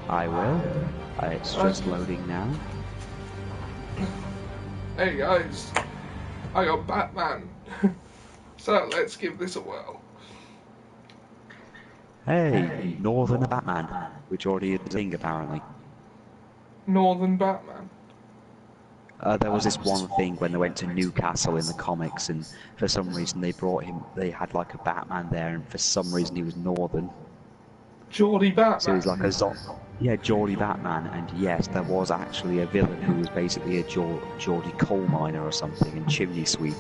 I will. It's just loading now. Hey guys, I got Batman. So let's give this a whirl. Hey, Northern Batman, which already is a thing apparently. Northern Batman. There was this one thing when they went to Newcastle in the comics, and for some reason they brought him. They had like a Batman there, and for some reason he was Northern. Geordie Batman. So he's like a yeah, Geordie Batman, and yes, there was actually a villain who was basically a Geordie coal miner or something, and chimney sweep,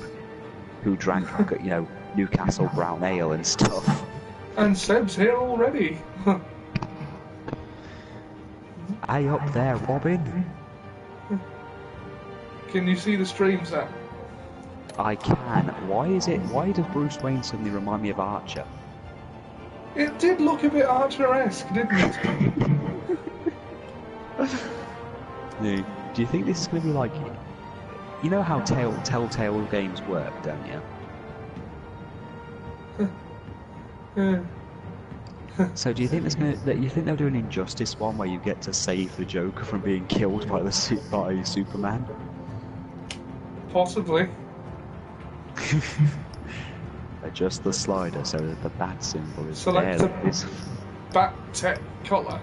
who drank, you know, Newcastle brown ale and stuff. And Seb's here already. Hey up there, Robin. Can you see the stream, Sam? I can. Why does Bruce Wayne suddenly remind me of Archer? It did look a bit Archer-esque, didn't it? Yeah. Do you think this is going to be like... You know how Telltale games work, don't you? So do you think you think they'll do an Injustice one where you get to save the Joker from being killed by Superman? Possibly. Adjust the slider so that the bat symbol is Select there. a bat tech colour.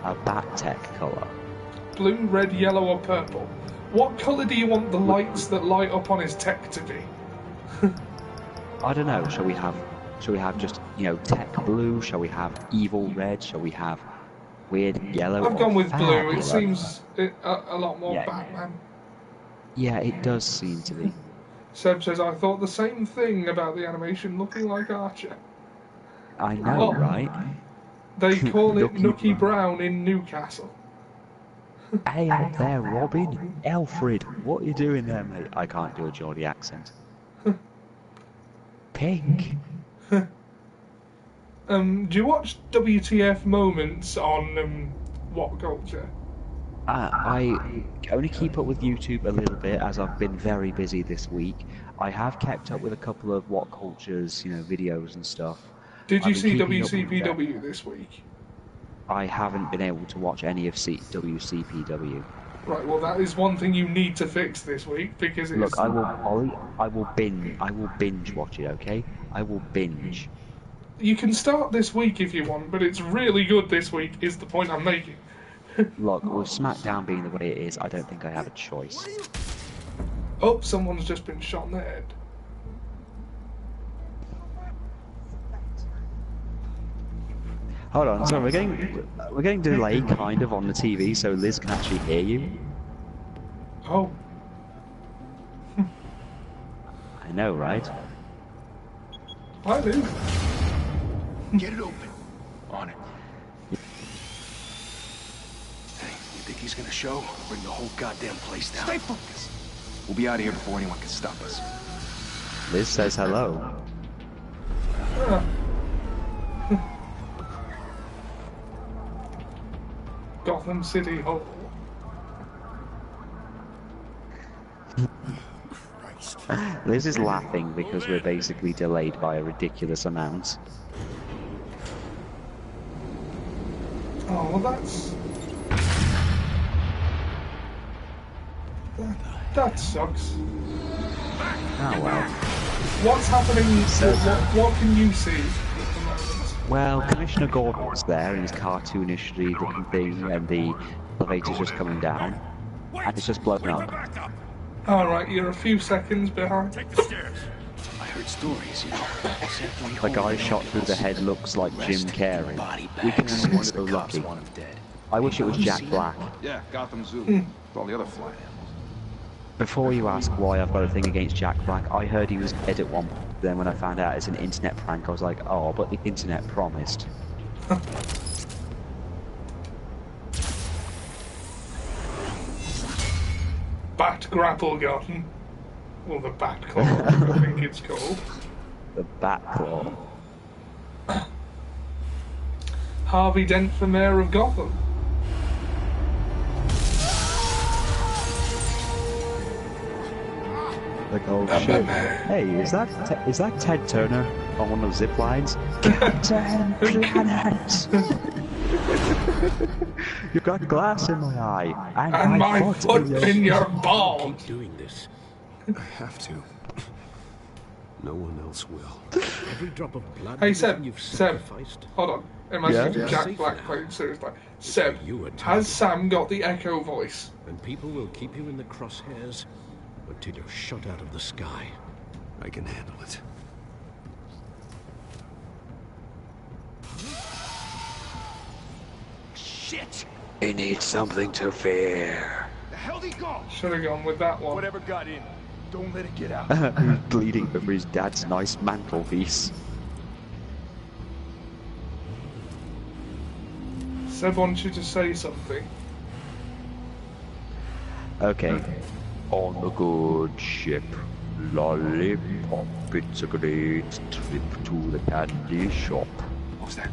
A bat tech colour. Blue, red, yellow or purple. What colour do you want the lights that light up on his tech to be? I don't know, shall we have just, you know, tech blue? Shall we have evil red? Shall we have weird yellow? I've gone with blue, it fabulous? seems a lot more Batman. Yeah, it does seem to be. Seb says, I thought the same thing about the animation looking like Archer. I know, right? They call it Nookie Brown in Newcastle. Hey up there, Robin. Alfred, what are you doing there, mate? I can't do a Geordie accent. Pink. Do you watch WTF moments on What Culture? I only keep up with YouTube a little bit as I've been very busy this week. I have kept up with a couple of What Cultures, you know, videos and stuff. Did you see WCPW this week? I haven't been able to watch any of WCPW. Right, well that is one thing you need to fix this week because it's... Look, I will binge watch it, okay? I will binge. You can start this week if you want, but it's really good this week, is the point I'm making. Look, with SmackDown being the way it is, I don't think I have a choice. Oh, someone's just been shot in the head. Hold on, so we're getting delay kind of on the TV, so Liz can actually hear you. Oh. I know, right? Hi, Liz. Get it open. On it. Hey, you think he's gonna show? Bring the whole goddamn place down. Stay focused. We'll be out of here before anyone can stop us. Liz says hello. Gotham City Hall. Liz is laughing because we're basically delayed by a ridiculous amount. Oh, well that's... That sucks. Oh well. What's happening? What can you see at the moment? Well, Commissioner Gordon's there in his cartoonishly looking thing, and the elevator's just coming down, and it's just blown up. Alright, you're a few seconds behind. Take the stairs. I heard stories, you know. The guy shot through the head looks like Jim Carrey. We can be so lucky. I wish it was Jack Black. Yeah, Gotham Zoo. With all the other flying animals. Before you ask why I've got a thing against Jack Black, I heard he was dead at one point. Then when I found out it's an internet prank, I was like, oh, but the internet promised. Bat Grapple Garden. Or the Bat Claw, I think it's called. The Bat Claw. Harvey Dent for Mayor of Gotham. Like, oh shit. Hey, is that Ted Turner on one of the zip lines? Captain Planet! You got glass in my eye, And my foot in your ball. Keep doing this. I have to. No one else will. Every drop of blood Hey Seb, you've Seb, sacrificed. hold on. Imagine Yeah? Jack Safe Black now. playing seriously. Seb, You are has Sam got the Echo voice? And people will keep you in the crosshairs until you're shot out of the sky. I can handle it. Shit! He needs something to fear. The hell he go? Should have gone with that one. Whatever got in, don't let it get out. He's bleeding over his dad's nice mantelpiece. Seb wants you to say something. Okay. On the good ship, lollipop, it's a great trip to the candy shop. What was that?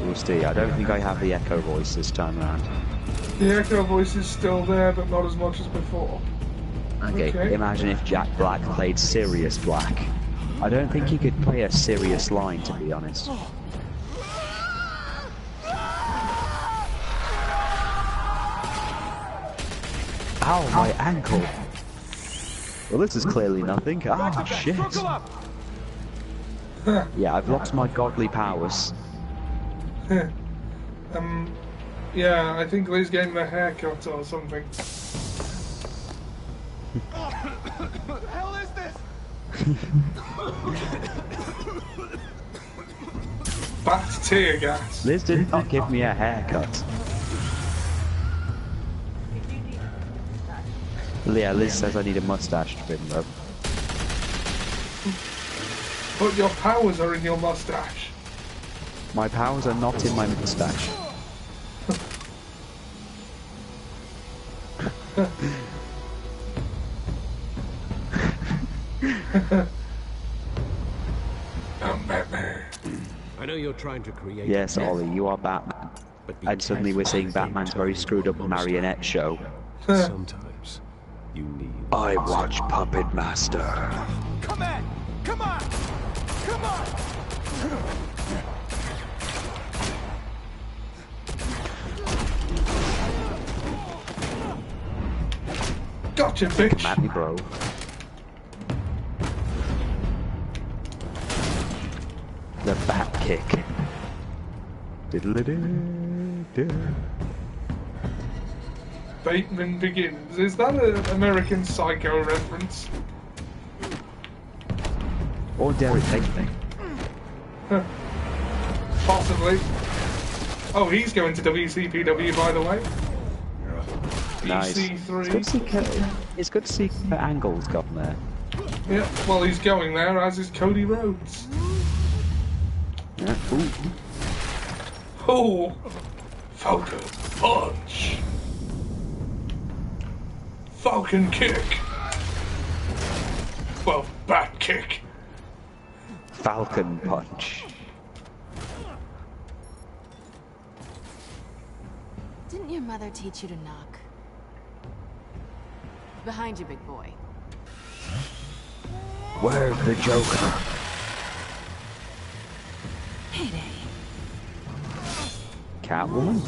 We'll see. I don't think I have the Echo voice this time around. The Echo voice is still there, but not as much as before. Okay, imagine if Jack Black played Sirius Black. I don't think he could play a serious line, to be honest. Ow, my ankle! Well, this is clearly nothing. Ah, shit. Yeah, I've lost my godly powers. Yeah, I think Liz getting a haircut or something. What the hell is this? Back to tear gas. Liz did not give me a haircut. Yeah, Liz says I need a mustache trim though. But your powers are in your mustache. My powers are not in my mustache. I'm Batman. I know you're trying to create. Yes, Ollie, you are Batman. but be And suddenly we're seeing Batman's very screwed up marionette show. Sometimes you need. I watch Puppet Master. Come on! Come on! Come on! Gotcha, bitch. Come at me, bro. The Bat Kick. Diddle-a-doo-doo. Bateman Begins. Is that an American Psycho reference? Or Derek Bateman. Possibly. Oh, he's going to WCPW, by the way. Nice. EC3. It's good to see Angle's gone there. Yeah, well, he's going there, as is Cody Rhodes. Yeah. Ooh. Oh! Falcon Punch! Falcon Kick! Well, Bat Kick. Falcon Punch. Didn't your mother teach you to knock? Behind you, big boy. Where's the Joker? Heyday. Catwoman?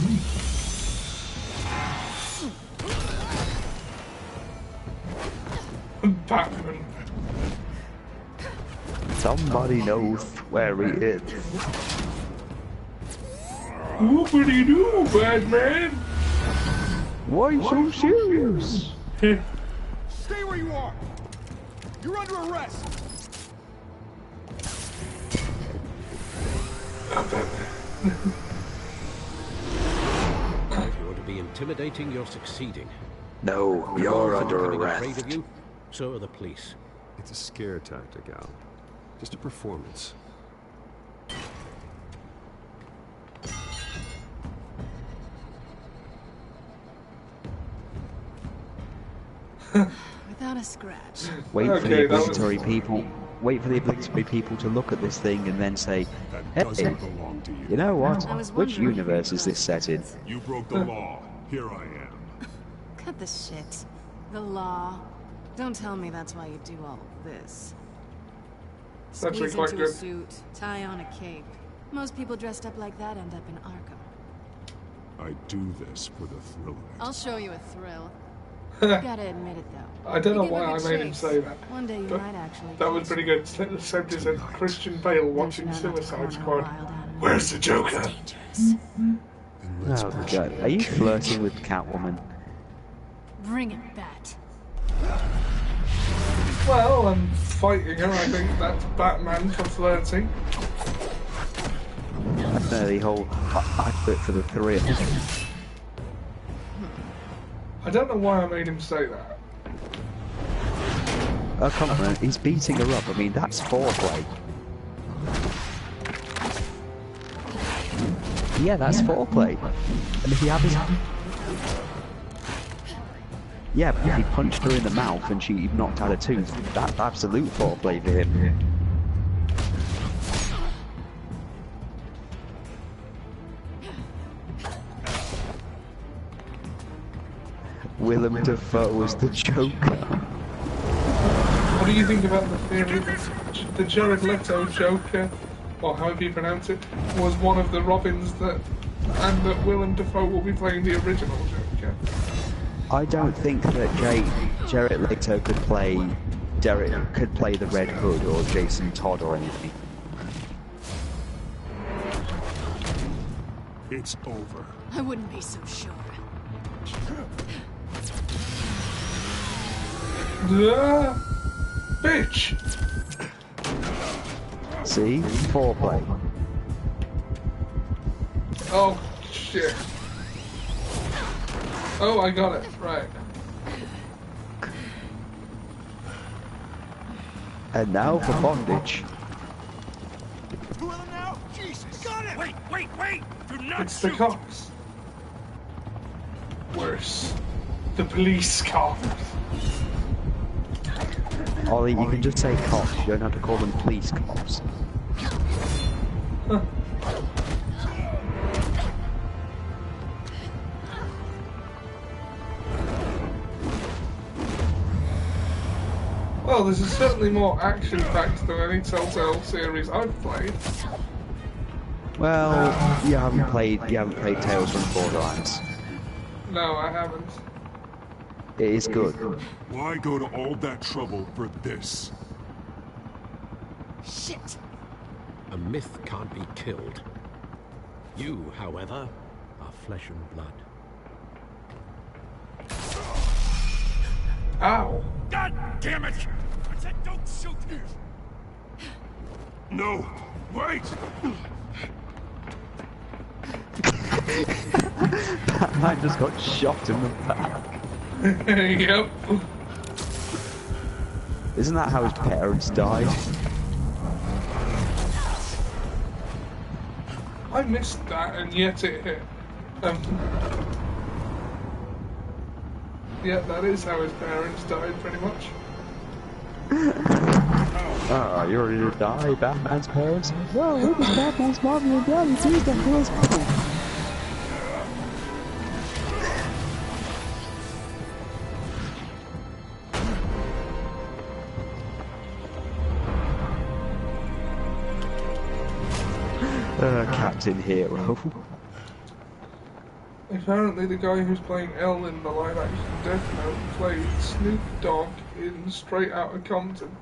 Batman. Somebody knows where he is. Whoopity-doo, Batman! Why so serious? Stay where you are! You're under arrest! If you're to be intimidating, you're succeeding. No, you're under Becoming afraid arrest. of you, so are the police. It's a scare tactic, Al. Just a performance. Without a scratch. Wait for Okay, the that was- obligatory people. Wait for the obligatory people to look at this thing and then say, That "Hey, doesn't belong to you. you know what? I was Which wondering universe is this set in?" You broke the law. Here I am. Cut the shit. The law. Don't tell me that's why you do all this. That's actually Squeeze quite into a good. suit, tie on a cape. Most people dressed up like that end up in Arkham. I do this for the thrill of it. I'll show you a thrill. Gotta admit it though. I don't know You give why a I good made him chase. say that. One day you But might actually. that was pretty good. Sent as a Christian Bale watching Suicide Squad. Where's the Joker? Dangerous. Oh god, are you flirting with Catwoman? Bring it, Bat. Well, I'm fighting her. I think that's Batman for flirting. That's the whole advert for the thrill. I don't know why I made him say that. Oh come on, he's beating her up. I mean, that's foreplay. Yeah, that's foreplay. And if he had his... Yeah, but if he punched her in the mouth and she knocked out a tooth, that's absolute foreplay for him. Willem Dafoe was the Joker. What do you think about the theory that the Jared Leto Joker, or however you pronounce it, was one of the Robins that, and that Willem Dafoe will be playing the original Joker? I don't think that Jared Leto could play the Red Hood or Jason Todd or anything. It's over. I wouldn't be so sure. Bitch! See? Foreplay. Oh, shit. Oh, I got it. Right. And now for bondage. Two of them now? Jesus! Got it! Wait! Do not It's the cops. Worse. The police cops. Ollie, you can just say cops, you don't have to call them police cops. Huh. Well, this is certainly more action-packed than any Telltale series I've played. Well, you haven't played Tales from the Borderlands. No, I haven't. It is good. Why go to all that trouble for this? Shit. A myth can't be killed. You, however, are flesh and blood. Ow. God damn it! I said don't shoot! No! Wait! That man just got shot in the back. Yep. Isn't that how his parents died? I missed that, and yet it hit. Yeah, that is how his parents died, pretty much. Oh, you're ready to die, Batman's parents? Well, it was Batman's mommy and daddy, too, the hell's Captain Hero. Apparently the guy who's playing L in the live-action Death Note played Snoop Dogg in Straight Outta Compton.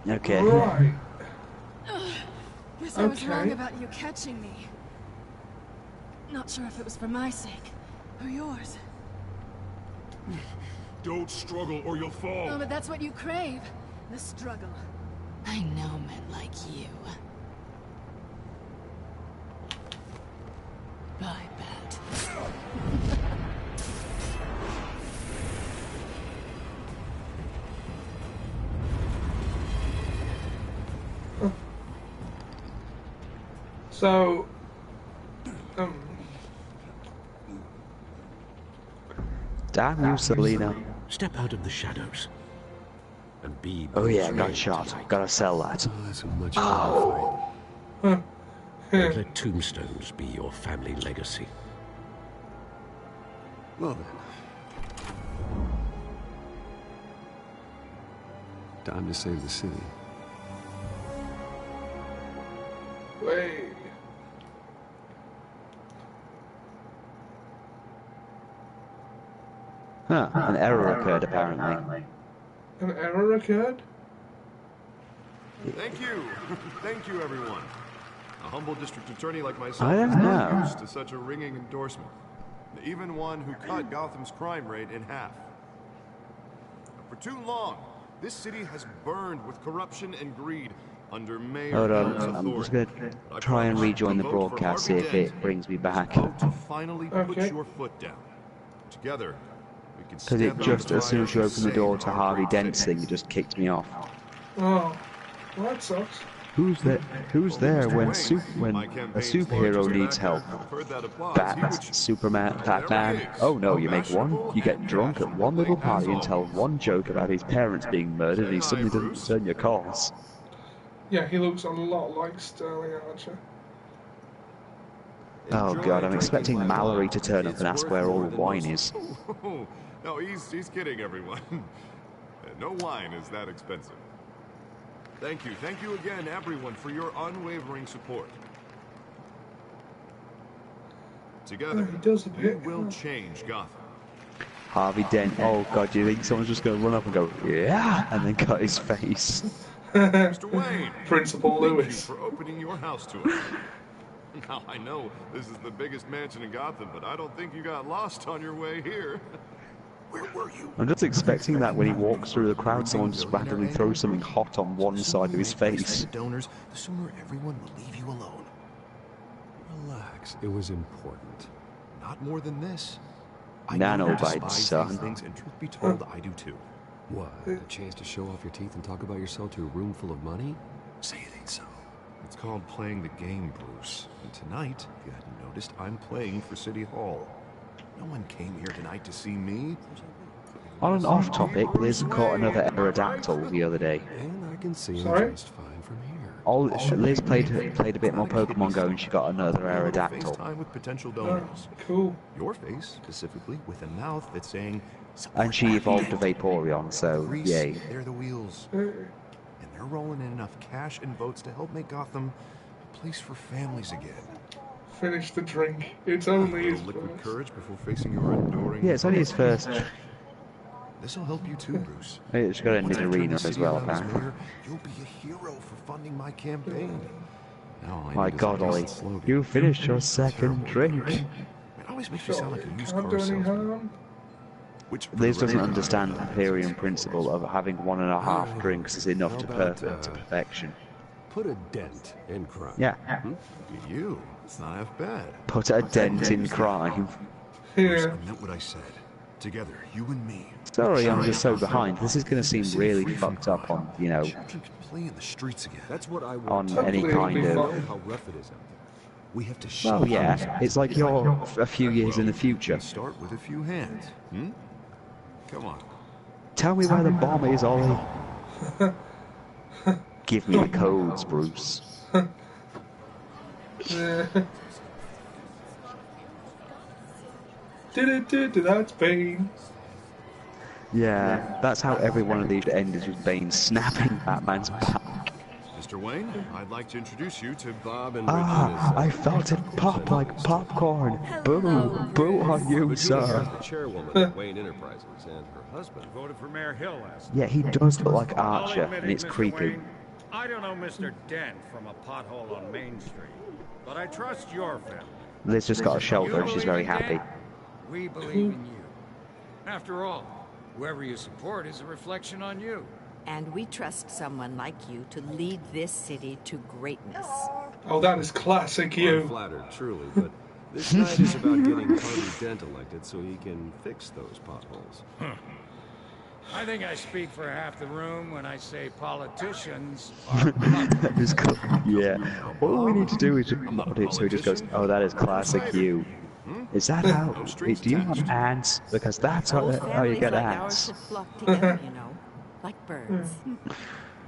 Okay. Right. Guess I was Okay. wrong about you catching me. Not sure if it was for my sake or yours. Don't struggle or you'll fall. Oh, but that's what you crave. The struggle. I know men like you. Bye, Bat. So, Damn you, Selena. Step out of the shadows. And be... Oh yeah, got shot. Gotta sell that. Oh. huh. Don't let tombstones be your family legacy. Well then. Time to save the city. Way. Huh, an error occurred apparently. An error occurred? Thank you. Thank you, everyone. A humble district attorney like myself I don't is not know. used to such a ringing endorsement. Even one who cut Gotham's crime rate in half. For too long, this city has burned with corruption and greed under Mayor Hold Hill's on, I'm just authority. gonna I try and promise rejoin the to vote for broadcast, see Harvey if Dent. it brings me back. Vote to finally put Okay. your foot down. Together, we can Because step it out just, and as soon as you try open the door to save our Harvey great Dent's city. thing, it just kicked me off. Oh. Well, that sucks. Who's there? Who's there when My a campaign's superhero largest needs backer. help? Heard that applause. Batman, Superman, Batman. Oh no, you make one. You get drunk at one little party and tell one joke about his parents being murdered, and he suddenly doesn't return your calls. Yeah, he looks a lot like Sterling Archer. Oh god, I'm expecting Mallory to turn up and ask where all the wine is. No, he's kidding, everyone. No wine is that expensive. Thank you again, everyone, for your unwavering support. Together, He does a we bit. will change Gotham. Harvey Dent. Oh god, do you think someone's just going to run up and go, yeah, and then cut his face? Mr. Wayne, Principal thank you Lewis. for opening your house to us. Now, I know this is the biggest mansion in Gotham, but I don't think you got lost on your way here. Where were you? I'm just expecting that when he walks through the crowd, someone just randomly throws something hot on one side of his face. Donors, the sooner everyone will leave you alone. Relax, it was important. Not more than this. Nanobites, despise son. these things, and truth be told, I do too. What? A chance to show off your teeth and talk about yourself to a room full of money? Say it ain't so. It's called playing the game, Bruce. And tonight, if you hadn't noticed, I'm playing for City Hall. No one came here tonight to see me. On an off topic, Liz caught another Aerodactyl the other day. And I can see him Sorry? just fine from here. Liz played a bit more Pokemon Go and she got another Aerodactyl. FaceTime with potential Oh, donors. cool. Your face, specifically, with a mouth that's saying... And she evolved a Vaporeon, so Grease, yay. they're the wheels. And they're rolling in enough cash and votes to help make Gotham a place for families again. Finish the drink. It's only his Liquid first. courage before facing your enduring... Yeah, it's only his first. This'll help you too, Bruce. It's got a Once I turn Nidorina the as city well, around as apparently. mayor, you'll be a hero for funding my campaign. Now all I My need is god, a Ollie, decent slogan. you finished your second drink. It always makes me sound like a used Can't car do any salesman. harm. Which, for Liz the doesn't record, understand the Hyperion principle of having 1.5 drinks is enough to perfection. Put a dent in crime. Yeah, Look at you. It's not half bad. put a dent in crime. Bruce, Yeah. I meant what I said. Together, you and me. Sorry, I'm just so behind. This is going to seem really fucked up on, you know, Children can play in the streets again. That's what I on want. any Hopefully it'll kind be of... fun. How rough it is out there. We have to show Well, yeah, it's like you're a few years in the future. Start with a few hands. Come on. Tell me where the bomb is, Ollie. Give me the codes, Bruce. That's Bane. Yeah, that's how every one of these ended, with Bane snapping Batman's back. Mr. Wayne, I'd like to introduce you to Bob and Ah, I Regina's, felt it pop like popcorn. Boo, boo on you, Regina is sir. the chairwoman of Wayne Enterprises, and her husband. Voted for Mayor Hill last Yeah, he does look like I'll Archer, admit and it, it's Mr. creepy. Wayne, I don't know Mr. Dent from a pothole on Main Street, but I trust your family. Liz just got a shoulder, and she's very believe in happy. Dent? We believe in you. After all, whoever you support is a reflection on you. And we trust someone like you to lead this city to greatness. Oh, that is classic I'm you. flattered, truly, but this night is about getting Harvey Dent elected so he can fix those potholes. I think I speak for half the room when I say politicians are It's cool. Yeah. All we need to do is record it so he just goes, oh, that is classic you. Is that how... Do you have ants? Because that's how you Families get like ours ants. should flock together, you know, like birds.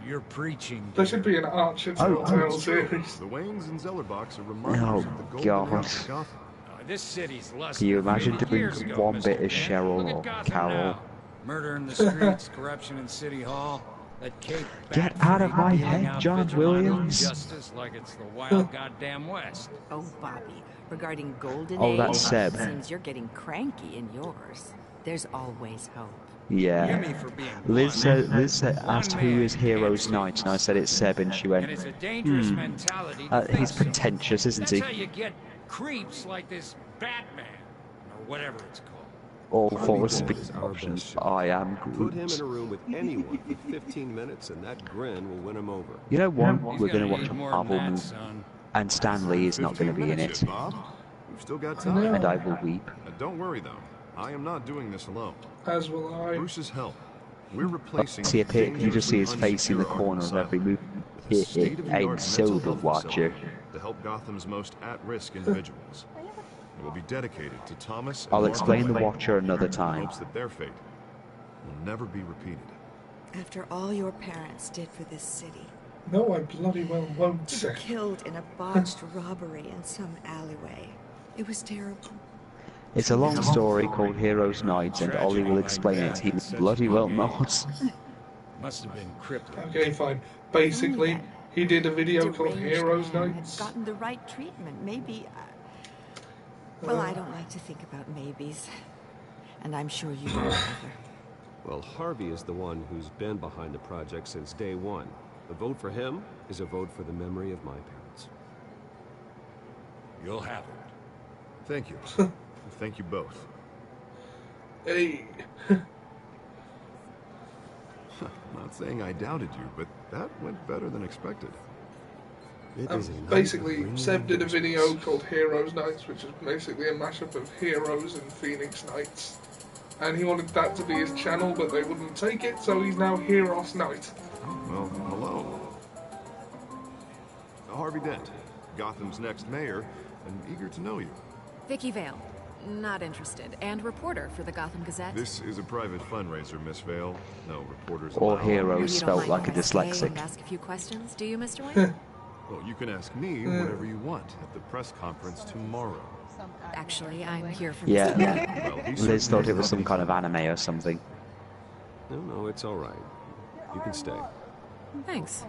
You're preaching. There should be an Archer Telltale series. the Waynes and Zellerbachs are reminders of the Oh, golden God. age of Gotham. This city's less Can you than imagine 50 doing years ago, one Mr. bit as Dent. Cheryl Look at or Gotham Carol? now. Murder in the streets, corruption in City Hall. That Cape Get Bat out of freak my dealing head, out John vigilante Williams. justice like it's the wild goddamn West. Oh, Bobby, regarding Golden Oh, Age, that's Seb. seems you're getting cranky in yours. There's always hope. Yeah. You mean for being Liz asked one who man is Heroes Night, and I said it's Seb, and she went, And it's a dangerous mentality to think he's so. pretentious, isn't That's he? how you get creeps like this Batman, or whatever it's called. All for a Harvey speak Dent is our option. best shot. I am Put him in Groot. a room with anyone for 15 minutes, and that grin will win him over. You know what? He's We're going to gonna watch need a more Marvel than that, movie, son. and Stan Lee is not going to be in 15 it, minutes, Bob. We've still got I know. time. and I will weep. Don't worry, though. I am not doing this alone. As will I. Bruce's help. We're replacing See a pic, you just see his dangerously face in the unsecure corner of Arkham every Asylum movie. with a state-of-the-art I'm so mental the health watcher. facility to help Gotham's most at-risk individuals. It will be dedicated to Thomas and I'll Martha explain the Wayne Watcher another in time. hopes that their fate will never be repeated. After all your parents did for this city, No, I bloody well won't to say. be killed in a botched robbery in some alleyway. It was terrible. It's a long story called Heroes Night, and Ollie will explain it. He bloody well not. Must have been crippling. Okay, fine. Basically, he did a video called Deranged Heroes man had Nights. gotten the right treatment. Maybe. Well, I don't like to think about maybes, and I'm sure you don't either. Well, Harvey is the one who's been behind the project since day one. A vote for him is a vote for the memory of my parents. You'll have it. Thank you. Thank you both. Hey. Not saying I doubted you, but that went better than expected. It is a night Basically, of ringing Seb did a video endorsements. called Heroes Nights, which is basically a mashup of Heroes and Phoenix Nights. And he wanted that to be his channel, but they wouldn't take it, so he's now Heroes Night. Well, hello. Harvey Dent, Gotham's next mayor, and eager to know you. Vicky Vale. Not interested. And reporter for the Gotham Gazette. This is a private fundraiser, Miss Vale. No reporters All allowed. heroes You don't spelt mind like a if I stay dyslexic. and ask a few questions, do you, Mr. Wayne? Well, you can ask me whatever you want at the press conference tomorrow. Actually, I'm here for Yeah. Well, he Liz certainly thought it was has some kind of nothing anime or something. No, it's all right. You can stay. Thanks. to-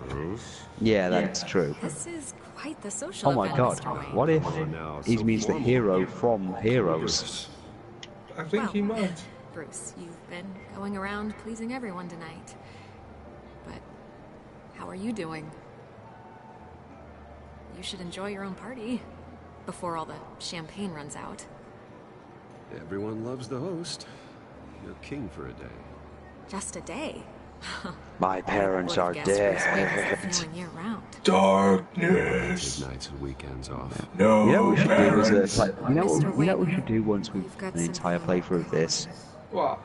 Bruce? Yeah, that's true. This is quite the social Oh my event, god, Mr. Wayne. what if Come on now, he so means the formal. hero from Heroes? I think he Well, might. Bruce, you've been going around pleasing everyone tonight. But how are you doing? You should enjoy your own party before all the champagne runs out. Everyone loves the host. You're king for a day. Just a day. My parents are Would've guessed Bruce Wayne has that dead. feeling year-round. Darkness. Good nights and weekends off. No. You know what we should do is you know Mr. what we should do once we've We've got done an entire something. playthrough of this. What?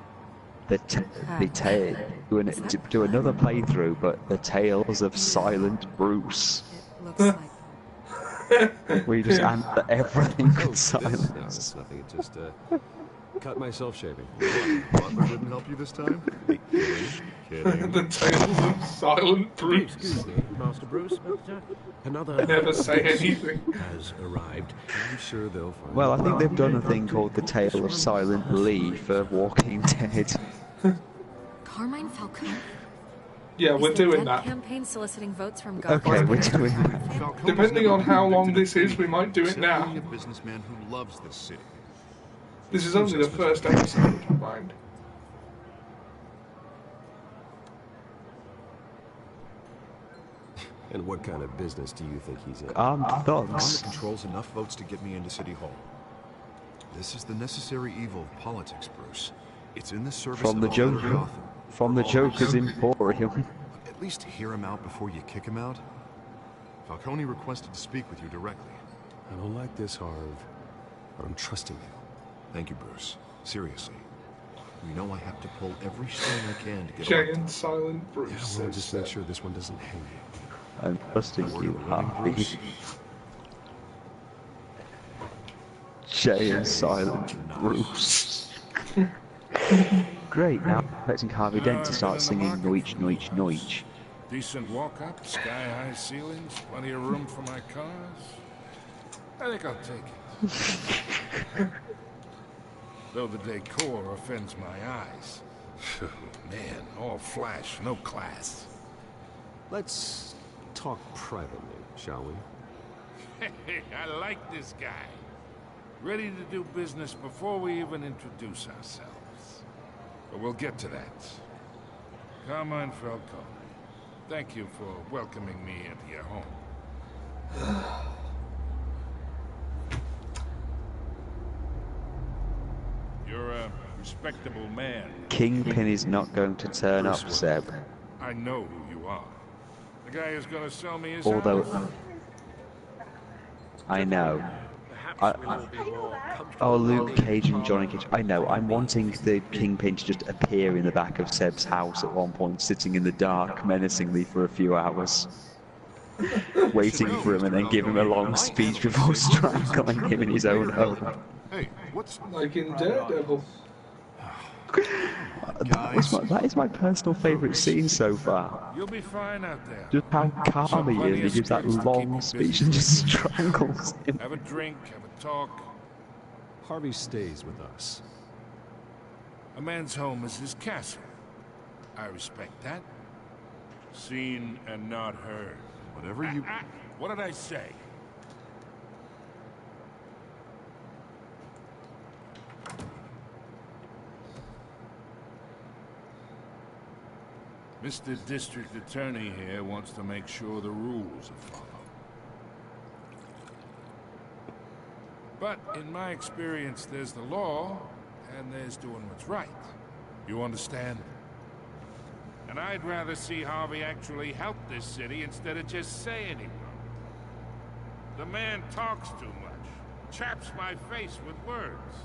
Do another playthrough, but the Tales of Silent Bruce. It looks like We just answer everything with No, silence. that's nothing. It just cut myself shaving. Butler didn't help you this time? Kidding. The Tales of Silent Bruce. Excuse me, Master Bruce, but another Never say guest anything. has arrived. I'm sure they'll find Well, I it. think they've done a thing called the Tale of Silent Lee for Walking Dead. Carmine Falcone. Yeah, Is we're the doing Dent that. campaign soliciting votes from Okay, Gotham's we're Gazette? doing Falcone's Depending never on how long convicted this of is, we might do it Simply now. a businessman who loves this city. This is only the first episode, mind. And what kind of business do you think he's in? armed Armor thugs. controls enough votes to get me into City Hall. This is the necessary evil of politics, Bruce. It's in the service From of the a better Joker. Gotham. From the Joker's Emporium. At least hear him out before you kick him out. Falcone requested to speak with you directly. I don't like this, Harv, but I'm trusting you. Thank you, Bruce. Seriously. You know I have to pull every string I can to get Jay on. and Silent Yeah, Bruce. well, says just make Seb. sure this one doesn't hang you. I'm trusting you, Harvey. Bruce. Jay and Silent Bruce. Great, now expecting Harvey Dent to start singing Noich, Noich, Noich. Decent walk-up, sky-high ceilings, plenty of room for my cars. I think I'll take it. Though the decor offends my eyes. Man, all flash, no class. Let's talk privately, shall we? Hey, I like this guy. Ready to do business before we even introduce ourselves. But we'll get to that. Carmine Falcone, thank you for welcoming me into your home. You're a respectable man. Kingpin is not going to turn up, Seb. I know who you are. The guy who's going to sell me his Although, house. I know. Oh, Luke Cage and Johnny Cage. I know. I'm wanting the Kingpin to just appear in the back of Seb's house at one point, sitting in the dark menacingly for a few hours. Waiting for him and then give him a long speech before strangling him in his own home. Hey, what's Like in Daredevil. That is my personal favourite scene so far. You'll be fine out there. Just how calm he is. He gives that long speech and just strangles him. Have a drink, have a talk. Harvey stays with us. A man's home is his castle. I respect that. Seen and not heard. whatever you... What did I say? Mr. District Attorney here wants to make sure the rules are followed. But in my experience, there's the law, and there's doing what's right. You understand? And I'd rather see Harvey actually help this city instead of just saying he will. The man talks too much, chaps my face with words.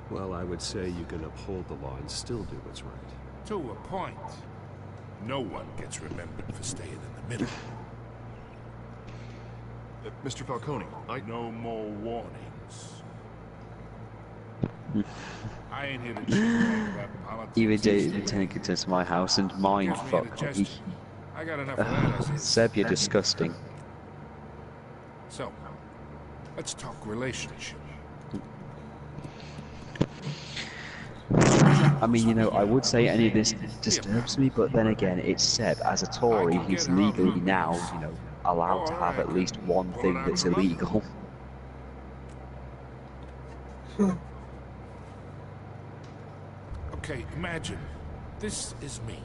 Well, I would say you can uphold the law and still do what's right. To a point. No one gets remembered for staying in the middle. Mr. Falcone, No more warnings. I ain't here to chit-chat about politics. Even David could to my house and mind fuck. I got enough of that as is. Seb, you're disgusting. So, let's talk relationship. I mean, you know, I would say any of this disturbs me, but then again, it's Seb. As a Tory, he's legally now, you know, allowed to have at least one thing that's illegal. Okay, imagine, this is me.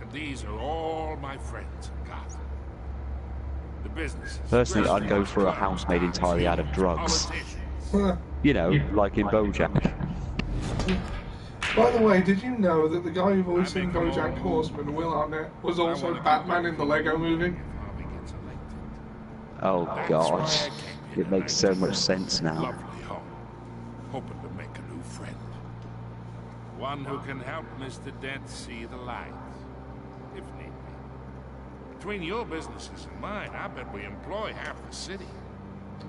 And these are all my friends in Gotham. The businesses. Personally, I'd go for a house made entirely out of drugs. You know, like in BoJack. By the way, did you know that the guy who voiced in BoJack Horseman, Will Arnett, was also Batman in the Lego Movie? Oh God, it makes so much sense now. Lovely home. Hoping to make a new friend. One who can help Mr. Dent see the light, if need be. Between your businesses and mine, I bet we employ half the city.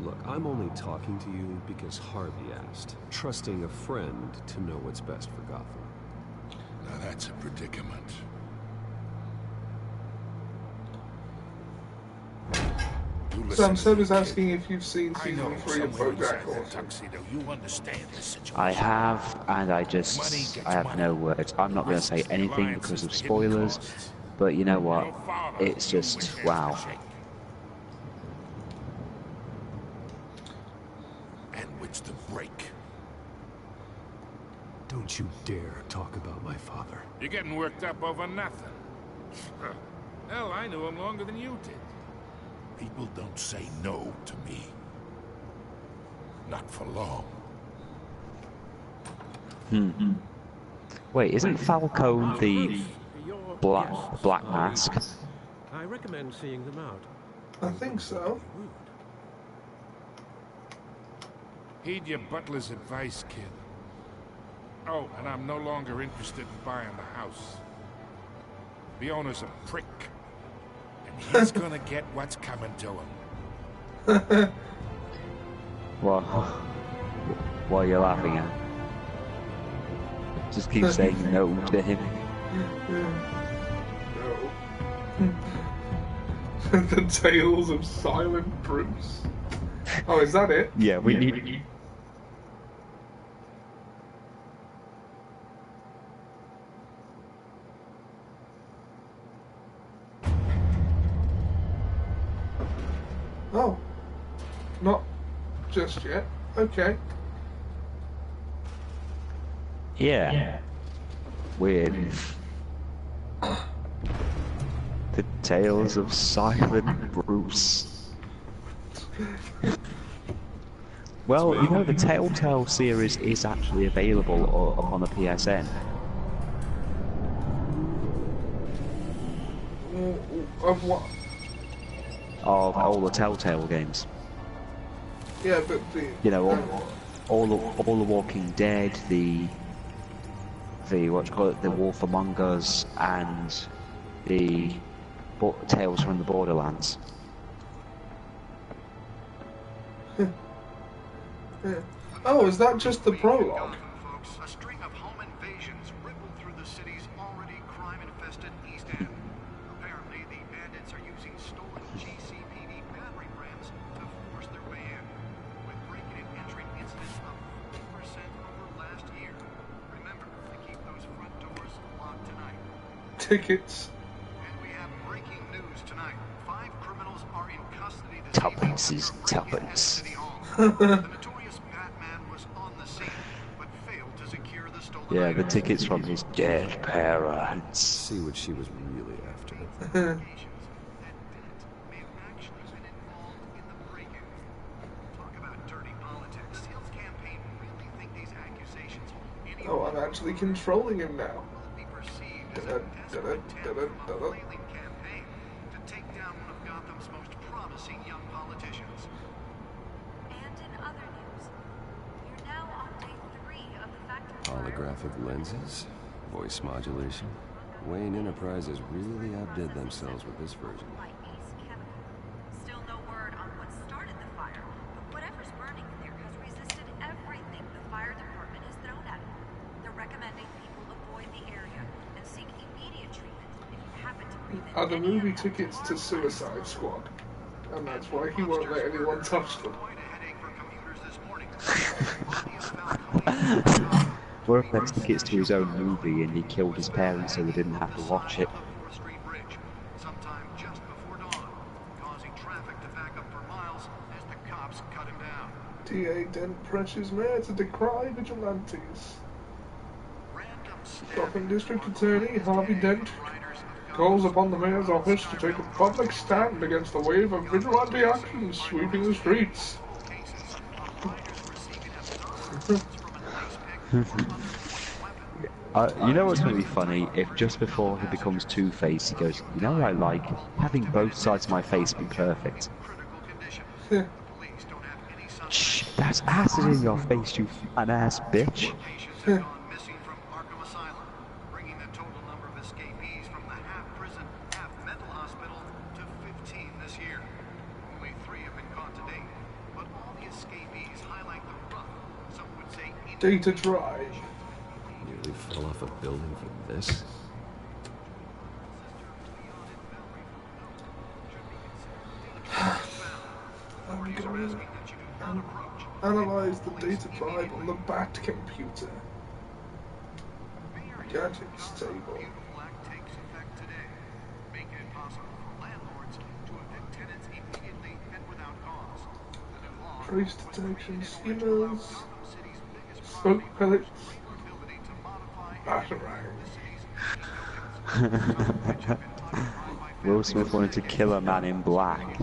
Look, I'm only talking to you because Harvey asked, trusting a friend to know what's best for Gotham. Now that's a predicament. Sam Seb is asking if you've seen season 3 of BoJack Horseman. Tuxedo, you understand the situation. I have, and I have no words. I'm not going to say anything because of spoilers, but you know what? It's just, wow. And which to break. Don't you dare talk about my father. You're getting worked up over nothing. Hell, I knew him longer than you did. People don't say no to me. Not for long. Wait, isn't Falcone the Black Mask? I recommend seeing them out. I think so. Heed your butler's advice, kid. Oh, and I'm no longer interested in buying the house. The owner's a prick. And he's gonna get what's coming to him. What are you laughing at? Just keep saying no to him. No. The Tales of Silent Bruce. Oh, is that it? Yeah, we need... just yet. Okay. Yeah. Weird. The Tales of Silent Bruce. Well, you know, the Telltale series is actually available up on the PSN. Of what? Of all the Telltale games. Yeah, but the... You know, all the Walking Dead, the what you call it, the Wolf Among Us, and the Tales from the Borderlands. Oh, is that just the prologue? A string of home invasions rippled through the city's already crime-infested East End. Apparently, the bandits are using stolen GCPD battering rams to force their way in, with break-in and entry incidents up 50% over last year. Remember to keep those front doors locked tonight. Tickets. And we have breaking news tonight. 5 criminals are in custody this Tuppence evening is after a break-in at tuppence. City Hall. The notorious Batman was on the scene, but failed to secure the stolen Yeah, the items. tickets from his dead parents. See what she was really after. Allegations that Dent may have actually been involved in the break-in. Talk about dirty politics. Seal's campaign really think these accusations hold any Oh, I'm actually controlling him now. will be perceived as a desperate attempt from a flailing campaign to take down one of Gotham's most promising young politicians. And in other news, you're now on day 3 of the factory fire. Holographic lenses, voice modulation. Wayne Enterprises really outdid themselves with this version. By Ace Chemical. Still no word on what started the fire, but whatever's burning in there has resisted everything the fire department has thrown at it. They're recommending people avoid the area and seek immediate treatment if you happen to breathe in Are the any movie of tickets to Suicide Squad? And that's why he won't let anyone touch them. Quite a headache for commuters this morning. Body of Falcone What if there's tickets to his own movie and he killed his parents so they didn't have to watch it? the 4th Street Bridge, sometime just before dawn, causing traffic to back up for miles as the cops cut him down. DA Dent presses mayor to decry vigilantes. Random Gotham District Attorney Harvey Dent calls upon the mayor's office to take a public stand against the wave of vigilante action sweeping the streets. You know what's going to be funny? If just before he becomes Two-Face, he goes, you know what I like? Having both sides of my face be perfect. Shh, that's acid in your face, you fat ass bitch. Missing from Arkham Asylum, bringing the total number of escapees from the half-prison, half-mental hospital to 15 this year. Only 3 have been caught to date, but all the escapees highlight the rough, some would say Data Drive. Nearly fell off a building for this. I'm going to analyze the data drive on the Bat computer. Gadgets table. Black takes effect today, making it possible for landlords to evict tenants immediately and without cause. The new law Trace detection skimmers. Smoke pellets. Batarang. Will Smith wanted to kill a man in black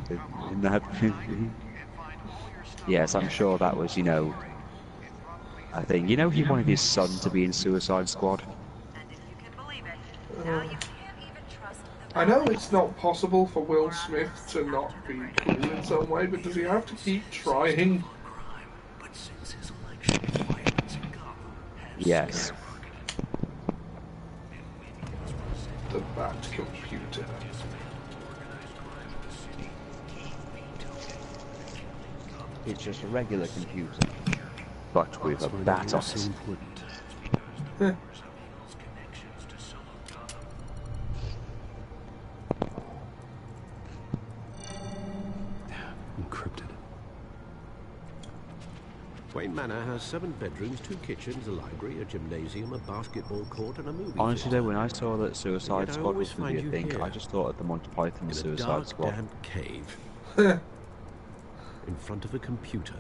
in that movie. Yes, I'm sure that was, you know, I think, you know, he wanted his son to be in Suicide Squad. I know it's not possible for Will Smith to not be cool in some way, but does he have to keep trying? Yes. The Bat computer. It's just a regular computer, but with a bat on it. Encrypted. Wayne Manor has 7 bedrooms, 2 kitchens, a library, a gymnasium, a basketball court, and a movie Honestly theatre. though, when I saw that Suicide Yet I Squad always was going to be a find you thing, here, I just thought of the Monty Python in a Suicide dark, Squad. damp cave, in front of a computer,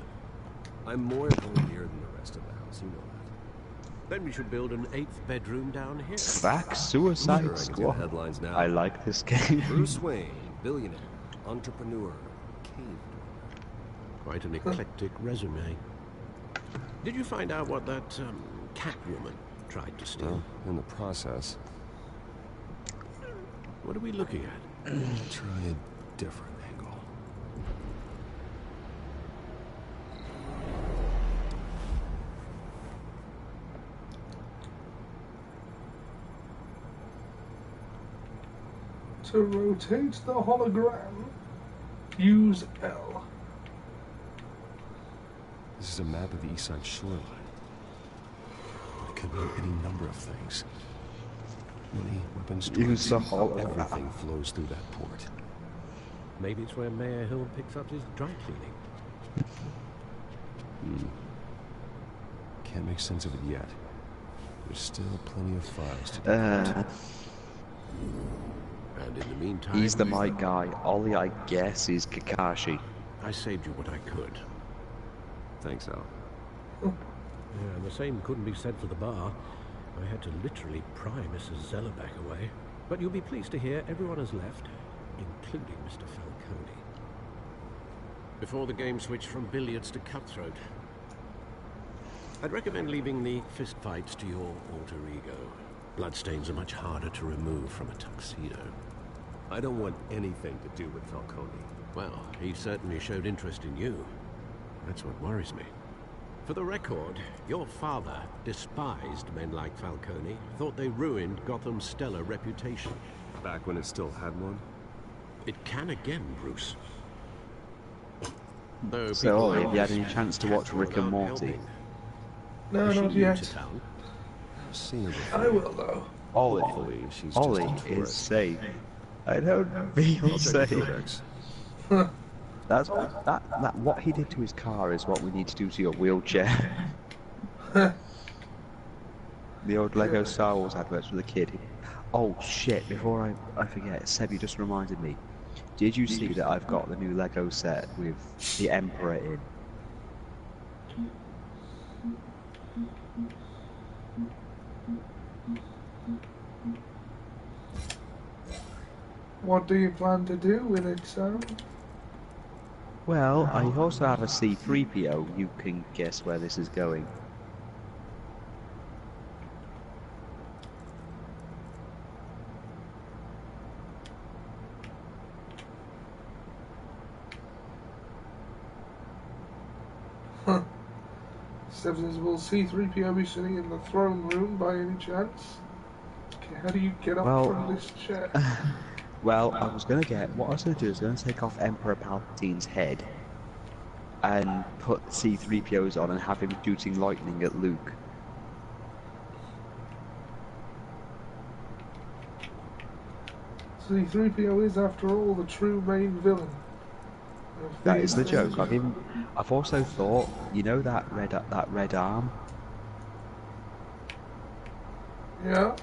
I'm more volunteer than the rest of the house, you know that. Then we should build an 8th bedroom down here. Back Suicide Sure, I can see the Squad. headlines now. I like this game. Bruce Wayne, billionaire, entrepreneur, cave dweller. Quite an eclectic resume. Did you find out what that Catwoman tried to steal? Well, in the process. What are we looking at? Try a different angle. To rotate the hologram, use L. This is a map of the East Side shoreline. It could mean any number of things. Money, weapons, Use the drugs, hologram. everything flows through that port. Maybe it's where Mayor Hill picks up his dry cleaning. Can't make sense of it yet. There's still plenty of files to decode. And in the meantime... He's the my guy. Ollie, I guess, is Kakashi. I saved you what I could. Thanks, Al. Yeah, and the same couldn't be said for the bar. I had to literally pry Mrs. Zellerback away. But you'll be pleased to hear everyone has left, including Mr. Falcone. Before the game switched from billiards to cutthroat. I'd recommend leaving the fistfights to your alter ego. Bloodstains are much harder to remove from a tuxedo. I don't want anything to do with Falcone. Well, he certainly showed interest in you. That's what worries me. For the record, your father despised men like Falcone, thought they ruined Gotham's stellar reputation. Back when it still had one? It can again, Bruce. Though So, Ollie, have you had any chance to watch Rick and Morty? No, not yet. I've seen her before. I will, though. Hopefully, she's Ollie just a is tourist. safe. I don't feel I'll check the safe. codex. That's what he did to his car is what we need to do to your wheelchair. The old Lego Star Wars adverts for the kid. Oh shit! Before I forget, Seb, you just reminded me. Did you see that I've got the new Lego set with the Emperor in? What do you plan to do with it, Sam? Well, I also have a C-3PO. You can guess where this is going. Huh. Says, will C-3PO be sitting in the throne room by any chance? Okay, how do you get up from this chair? Well, what I was going to do is going to take off Emperor Palpatine's head and put C-3POs on and have him shooting lightning at Luke. C-3PO is, after all, the true main villain. That is the joke. I've also thought, you know that red arm? Yeah.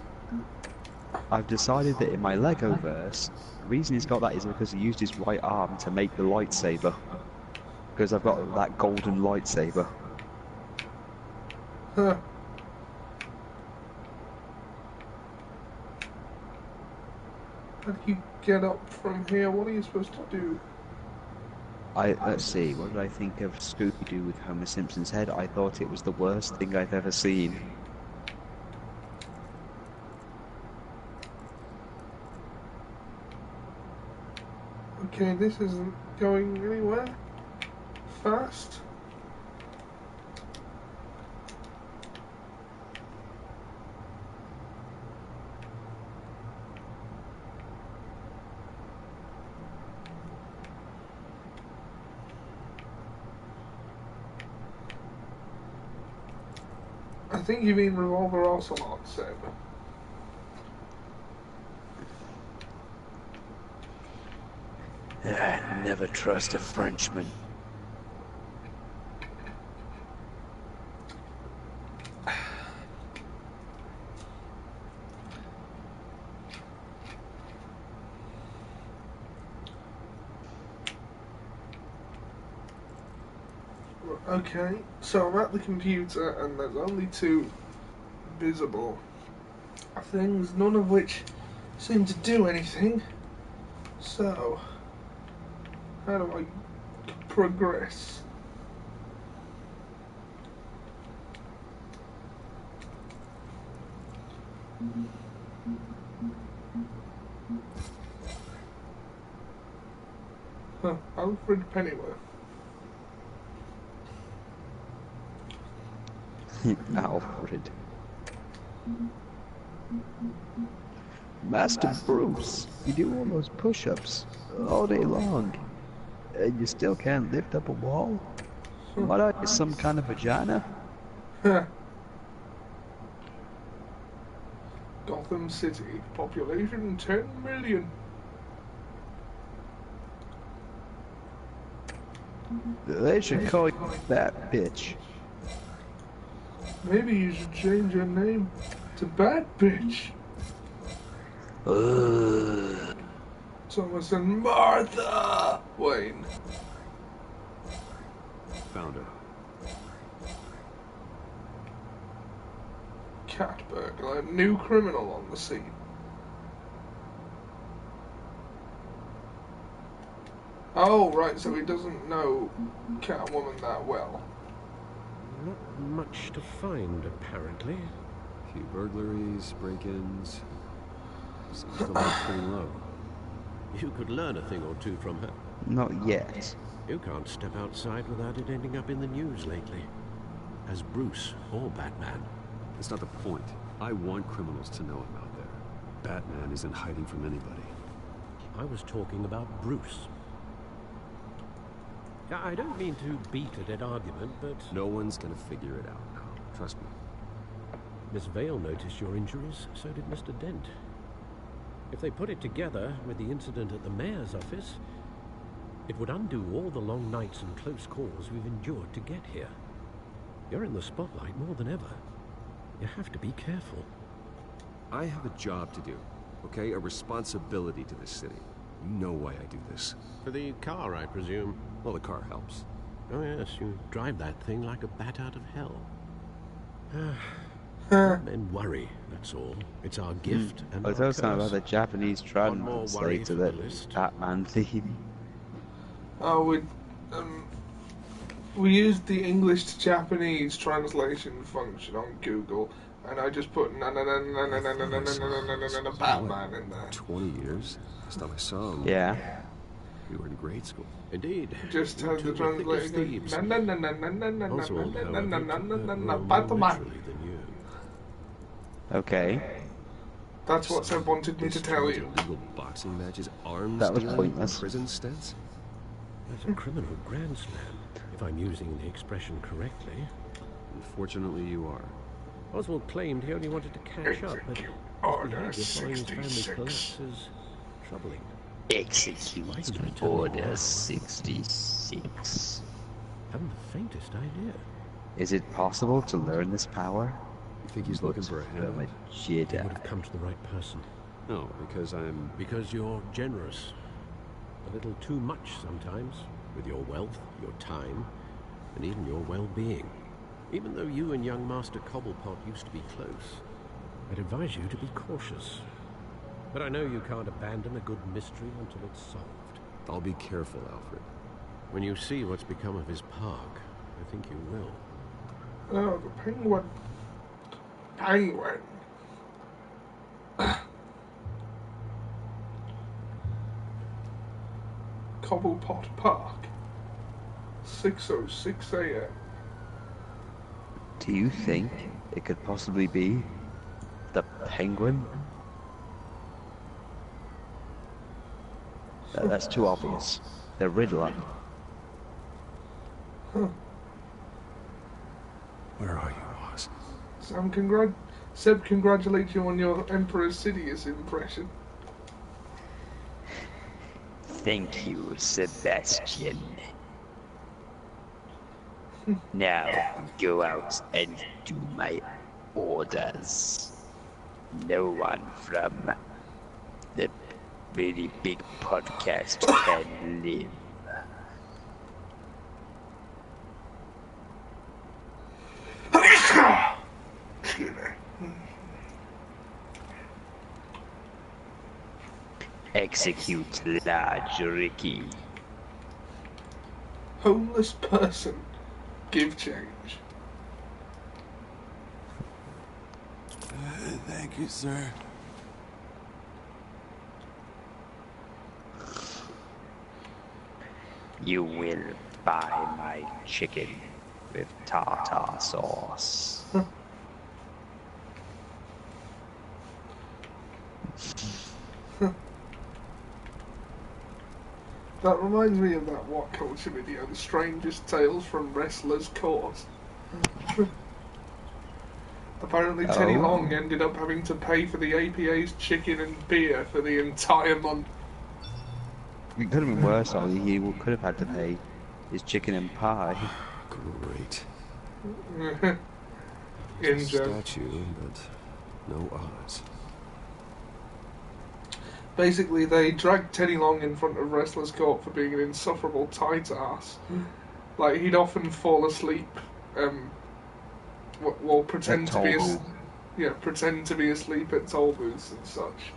I've decided that in my Lego verse, the reason he's got that is because he used his right arm to make the lightsaber. Because I've got that golden lightsaber. Huh. How do you get up from here? What are you supposed to do? Let's see, what did I think of Scooby-Doo with Homer Simpson's head? I thought it was the worst thing I've ever seen. Okay, this isn't going anywhere fast. I think you mean Revolver Ocelot, Seb. Never trust a Frenchman. Okay, so I'm at the computer and there's only 2 visible things, none of which seem to do anything. So, how do I progress? Huh, Alfred Pennyworth. Alfred. Master Bruce, you do all those push-ups all day long, and you still can't lift up a wall? What are you, some kind of vagina? Gotham City, population 10 million. They should call you that bitch. Maybe you should change your name to Bad Bitch. Thomas and Martha Wayne. Found her. Cat burglar, new criminal on the scene. Oh, right, so he doesn't know Catwoman that well. Not much to find, apparently. A few burglaries, break-ins. Seems to lie pretty low. You could learn a thing or two from her. Not yet. You can't step outside without it ending up in the news lately. As Bruce or Batman. That's not the point. I want criminals to know I'm out there. Batman isn't hiding from anybody. I was talking about Bruce. I don't mean to beat a dead argument, but... No one's gonna figure it out now. Trust me. Miss Vale noticed your injuries, so did Mr. Dent. If they put it together with the incident at the mayor's office, it would undo all the long nights and close calls we've endured to get here. You're in the spotlight more than ever. You have to be careful. I have a job to do, okay? A responsibility to this city. You know why I do this. For the car, I presume. Well, the car helps. Oh yes, you drive that thing like a bat out of hell. Men worry, that's all. It's our gift and I our don't sound curse. like the Japanese One more worry translator for the that list. Batman theme. Oh, we used the English to Japanese translation function on Google, and I just put Batman in there. 20 years? Last time I saw him. Yeah. We were in grade school. Indeed. Just has the translation. Oswald, however, took that role more Batman. literally than you. Okay. That's what Seb wanted me to tell you. Illegal boxing matches, arms That was dealing, pointless. prison stints. That's a criminal grand slam, if I'm using the expression correctly. Unfortunately, you are. Oswald claimed he only wanted to catch up, but his Order behavior following his family 66. collapse is troubling. Execute Order 66. Haven't the faintest idea. Is it possible to learn this power? You think he's looking for a From hand? a You would Jedi. have come to the right person. No, because I'm... Because you're generous. A little too much sometimes, with your wealth, your time, and even your well-being. Even though you and young Master Cobblepot used to be close, I'd advise you to be cautious. But I know you can't abandon a good mystery until it's solved. I'll be careful, Alfred. When you see what's become of his park, I think you will. Oh, the penguin. Penguin. Cobblepot Park. 6:06 a.m. Do you think it could possibly be the Penguin? That's too obvious. The Riddler. Where are you, Oz? Seb congratulates you on your Emperor Sidious impression. Thank you, Sebastian. Now, go out and do my orders. No one from the really big podcast can live. Execute large Ricky. Homeless person. Give change. Thank you, sir. You will buy my chicken with tartar sauce. That reminds me of that What Culture video, The Strangest Tales from Wrestler's Court. Apparently Teddy Long ended up having to pay for the APA's chicken and beer for the entire month. It could have been worse, Ollie. He could have had to pay his chicken and pie. Great. In statue, but no eyes. Basically, they dragged Teddy Long in front of Wrestler's Court for being an insufferable tight ass. Like, he'd often fall asleep, well, pretend to be asleep at toll booths and such,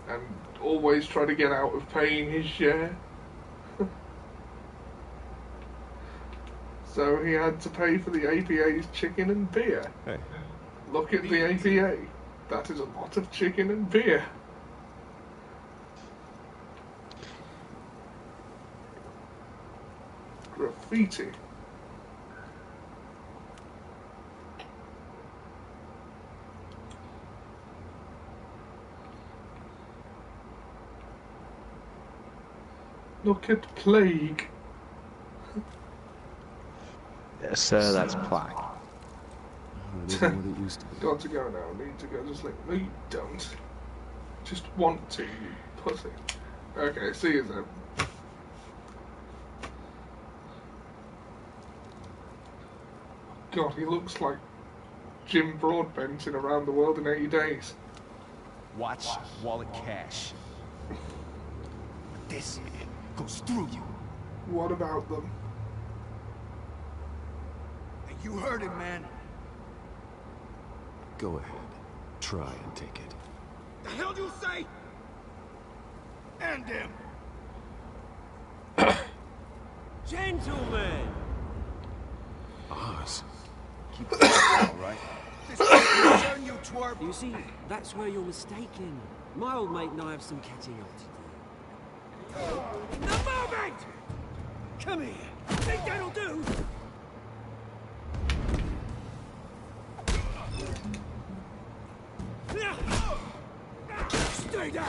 and always try to get out of paying his share. So he had to pay for the APA's chicken and beer. Hey. Look at the APA. That is a lot of chicken and beer. Graffiti. Look at plague. Sir, that's plaque. It isn't what it used to be. Got to go now. Need to go. Just like, no, you don't. Just want to, you pussy. Okay, see you then. God, he looks like Jim Broadbent in Around the World in 80 Days. Watch wallet cash. This goes through you. What about them? You heard it, man. Go ahead. Try and take it. The hell do you say? And him. Gentlemen! Oz. Keep it all right. This doesn't concern you, twerp. You see, that's where you're mistaken. My old mate and I have some catching up to do. The moment! Come here. Think that'll do? Stay down!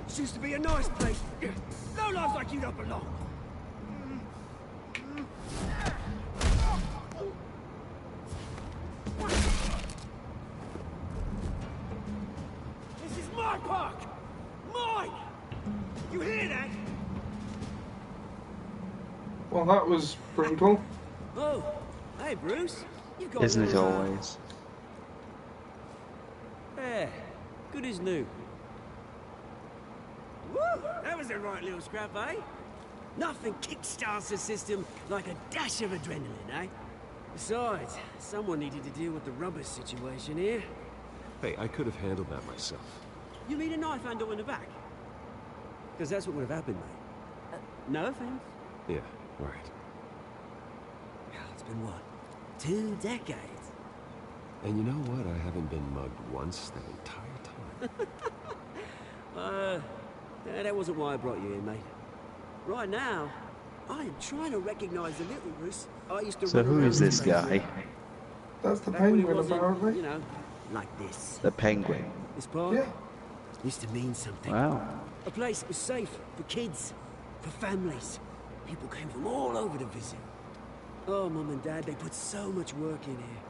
This used to be a nice place. No lives like you don't belong. This is my park! Mine! You hear that? Well, that was brutal. Oh, hey Bruce. You've got Isn't it always? Yeah, good as new. Woo! That was a right little scrap, eh? Nothing kickstarts the system like a dash of adrenaline, eh? Besides, someone needed to deal with the rubber situation here. Hey, I could have handled that myself. You mean a knife handle in the back? Because that's what would have happened, mate. No offense. Yeah, right. It's been what? 2 decades? And you know what? I haven't been mugged once that entire time. That wasn't why I brought you in, mate. Right now, I am trying to recognize the little Bruce I used to So who is this guy? That's the Back when it penguin, wasn't, apparently. you know, like this. The penguin. This park Yeah. used to mean something. Wow. A place that was safe for kids, for families. People came from all over to visit. Oh, Mum and Dad, they put so much work in here.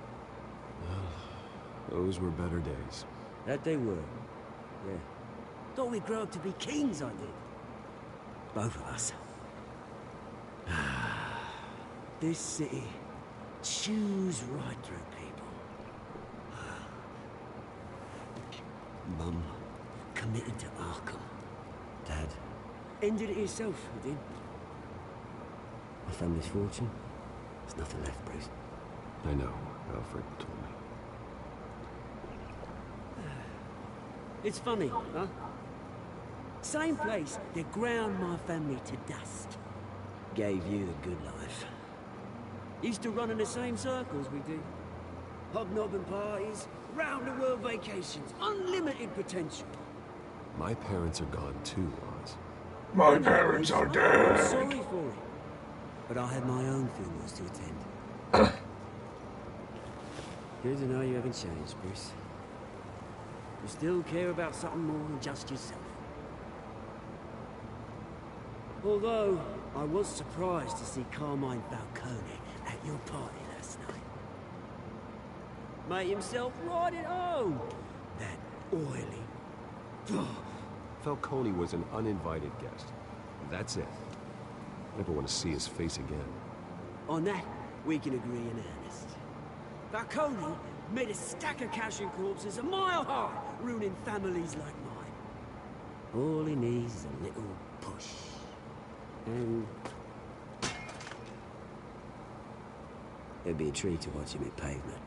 Those were better days. That they were. Yeah. Thought we'd grow up to be kings, I did. Both of us. This city chews right through people. Mum committed to Arkham. Dad ended it himself, he did. My family's fortune. There's nothing left, Bruce. I know. Alfred told me. It's funny, huh? Same place that ground my family to dust. Gave you the good life. Used to run in the same circles we did. Hobnobbing parties, round-the-world vacations, unlimited potential. My parents are gone too, Oz. My parents are I'm dead. sorry for it. But I had my own funerals to attend. Good to know you haven't changed, Bruce. You still care about something more than just yourself. Although, I was surprised to see Carmine Falcone at your party last night. Made himself right at home. That oily... Falcone was an uninvited guest. That's it. Never want to see his face again. On that, we can agree in earnest. Falcone made a stack of cash and corpses a mile high, ruining families like mine. All he needs is a little push. And... it'd be a treat to watch him hit pavement.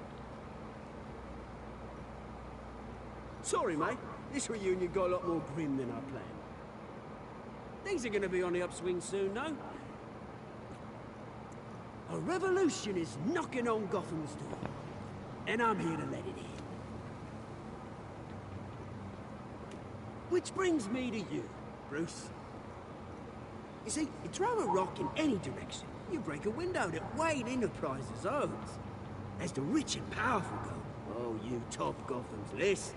Sorry, mate. This reunion got a lot more grim than I planned. Things are gonna be on the upswing soon, no? A revolution is knocking on Gotham's door. And I'm here to let it in. Which brings me to you, Bruce. You see, you throw a rock in any direction, you break a window that Wayne Enterprises owns. As the rich and powerful go, oh, you top Gotham's list.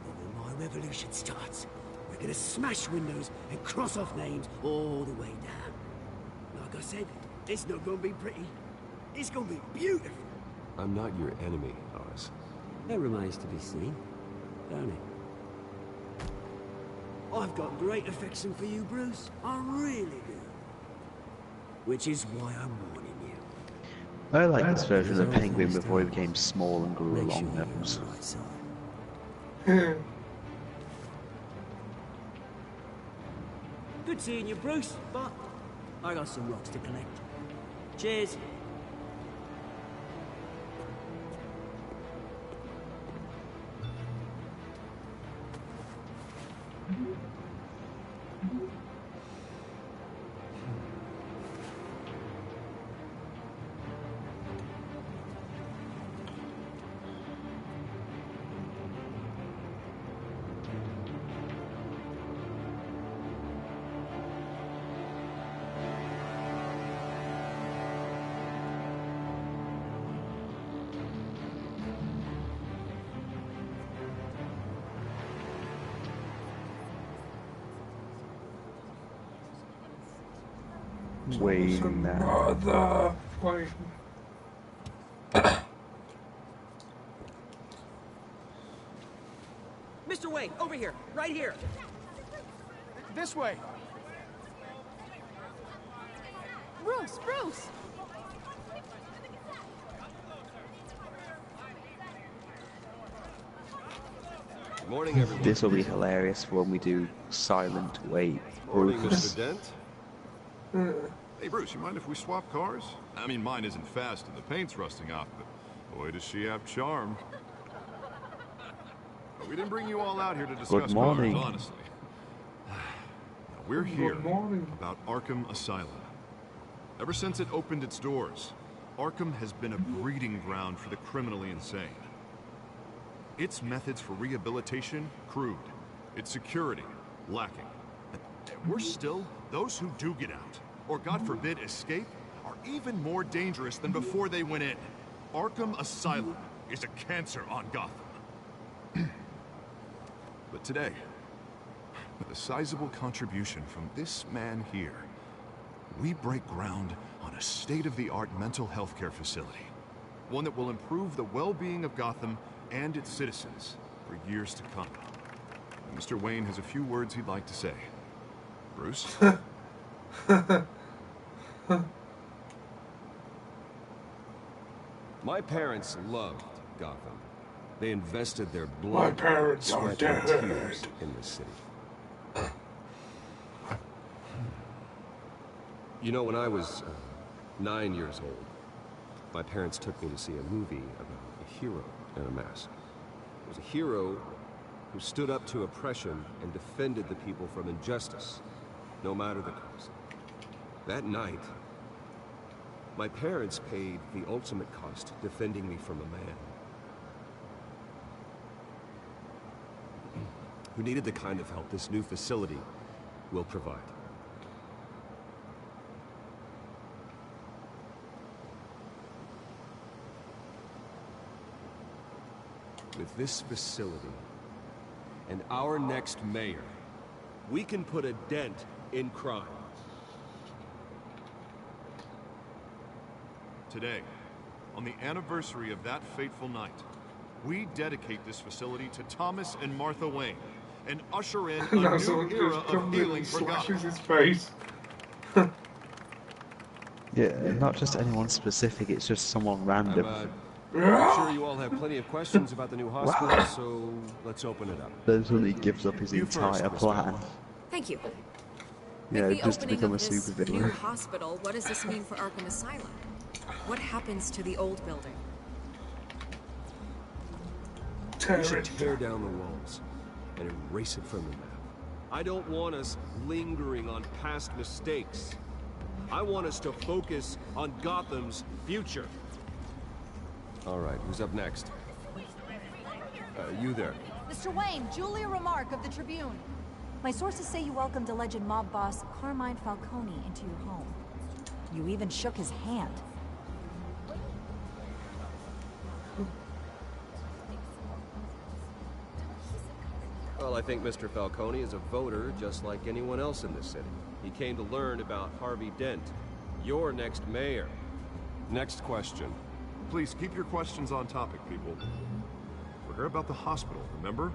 But when my revolution starts, we're gonna smash windows and cross off names all the way down. Like I said, it's not gonna be pretty. It's gonna be beautiful. I'm not your enemy, Oz. That remains to be seen, don't it? I've got great affection for you, Bruce. I really do. Which is why I'm warning you. I like this version of the Penguin before he became small and grew a long nose. Good seeing you, Bruce, but I got some rocks to collect. Cheers. Wayne, Mother. Wayne. Mr. Wayne, over here, right here. This way. Bruce, Bruce! Good morning, everyone. this will be hilarious for when we do Silent Wait. Morning, Mr. Dent. Hey, Bruce, you mind if we swap cars? I mean, mine isn't fast and the paint's rusting off, but boy, does she have charm. But we didn't bring you all out here to discuss cars, honestly. Now, we're here about Arkham Asylum. Ever since it opened its doors, Arkham has been a breeding ground for the criminally insane. Its methods for rehabilitation, crude. Its security, lacking. And worse still, those who do get out, or God forbid escape, are even more dangerous than before they went in. Arkham Asylum is a cancer on Gotham. But today, with a sizable contribution from this man here, we break ground on a state-of-the-art mental health care facility. One that will improve the well-being of Gotham and its citizens for years to come. And Mr. Wayne has a few words he'd like to say. Bruce? My parents loved Gotham. They invested their blood, My parents are sweat, and dead. tears in this city. You know, when I was 9 years old, my parents took me to see a movie about a hero in a mask. It was a hero who stood up to oppression and defended the people from injustice, no matter the cost. That night, my parents paid the ultimate cost defending me from a man who needed the kind of help this new facility will provide. With this facility and our next mayor, we can put a dent in crime. Today, on the anniversary of that fateful night, we dedicate this facility to Thomas and Martha Wayne and usher in a Now new someone era just of comes in healing and for Gotham. slashes his face. Yeah, not just anyone specific, it's just someone random. I'm sure you all have plenty of questions about the new hospital, so let's open it up. Then suddenly gives up his entire plan. Thank you. Yeah, With the just to opening become a of this new supervillain. hospital, what does this mean for Arkham Asylum? What happens to the old building? We should tear down the walls and erase it from the map. I don't want us lingering on past mistakes. I want us to focus on Gotham's future. All right, who's up next? You there. Mr. Wayne, Julia Remark of the Tribune. My sources say you welcomed alleged mob boss Carmine Falcone into your home. You even shook his hand. Well, I think Mr. Falcone is a voter just like anyone else in this city. He came to learn about Harvey Dent, your next mayor. Next question. Please keep your questions on topic, people. We're here about the hospital, remember?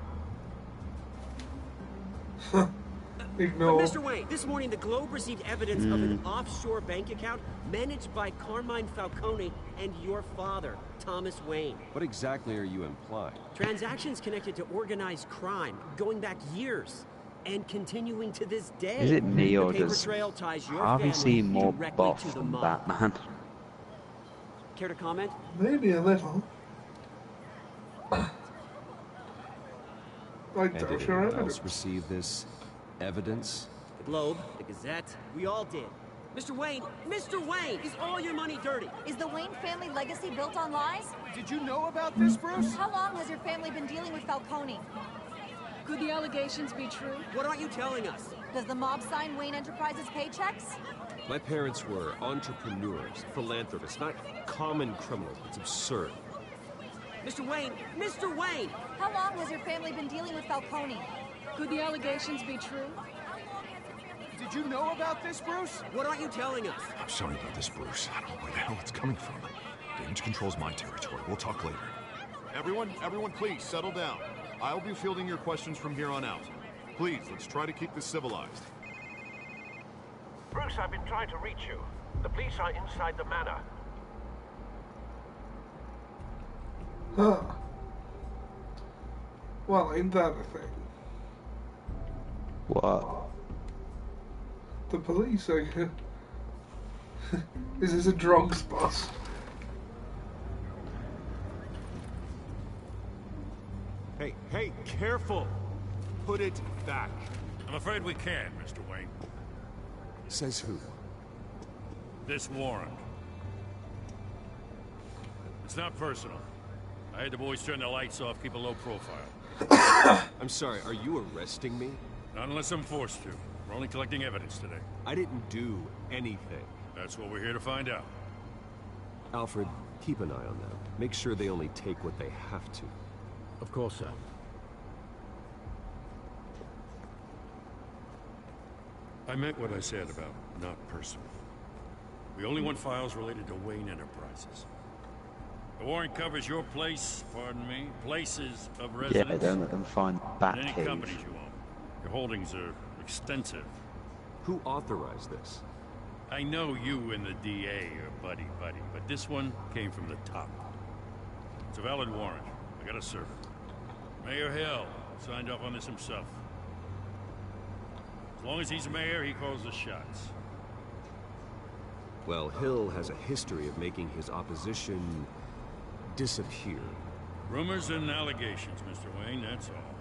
Ignore. But Mr. Wayne, this morning the Globe received evidence of an offshore bank account managed by Carmine Falcone and your father, Thomas Wayne. What exactly are you implying? Transactions connected to organized crime, going back years, and continuing to this day. Is it me or the paper does trail ties your Harvey family seem more directly buff to the than mob. Batman? Care to comment? Maybe a little. I And doubt did your anyone evidence. else receive this evidence? The Globe, the Gazette, we all did. Mr. Wayne, is all your money dirty? Is the Wayne family legacy built on lies? Did you know about this, Bruce? How long has your family been dealing with Falcone? Could the allegations be true? What aren't you telling us? Does the mob sign Wayne Enterprises paychecks? My parents were entrepreneurs, philanthropists, not common criminals. It's absurd. Mr. Wayne! How long has your family been dealing with Falcone? Could the allegations be true? Did you know about this, Bruce? What aren't you telling us? I'm sorry about this, Bruce. I don't know where the hell it's coming from. Damage control's my territory. We'll talk later. Everyone, please settle down. I'll be fielding your questions from here on out. Please, let's try to keep this civilized. Bruce, I've been trying to reach you. The police are inside the manor. Huh. Well, ain't that a thing? What? The police are... Is this a drugs bust? Hey, careful! Put it back. I'm afraid we can't, Mr. Wayne. Says who? This warrant. It's not personal. I had the boys turn the lights off, keep a low profile. I'm sorry, are you arresting me? Not unless I'm forced to. We're only collecting evidence today. I didn't do anything. That's what we're here to find out. Alfred, keep an eye on them. Make sure they only take what they have to. Of course, sir. I meant what I said about not personal. We only want files related to Wayne Enterprises. The warrant covers your place, pardon me, places of residence. Yeah, don't let them find and any Batcave. companies you own. Your holdings are extensive. Who authorized this? I know you and the DA are buddy-buddy, but this one came from the top. It's a valid warrant. I gotta serve it. Mayor Hill signed off on this himself. As long as he's mayor, he calls the shots. Well, Hill has a history of making his opposition disappear. Rumors and allegations, Mr. Wayne, that's all.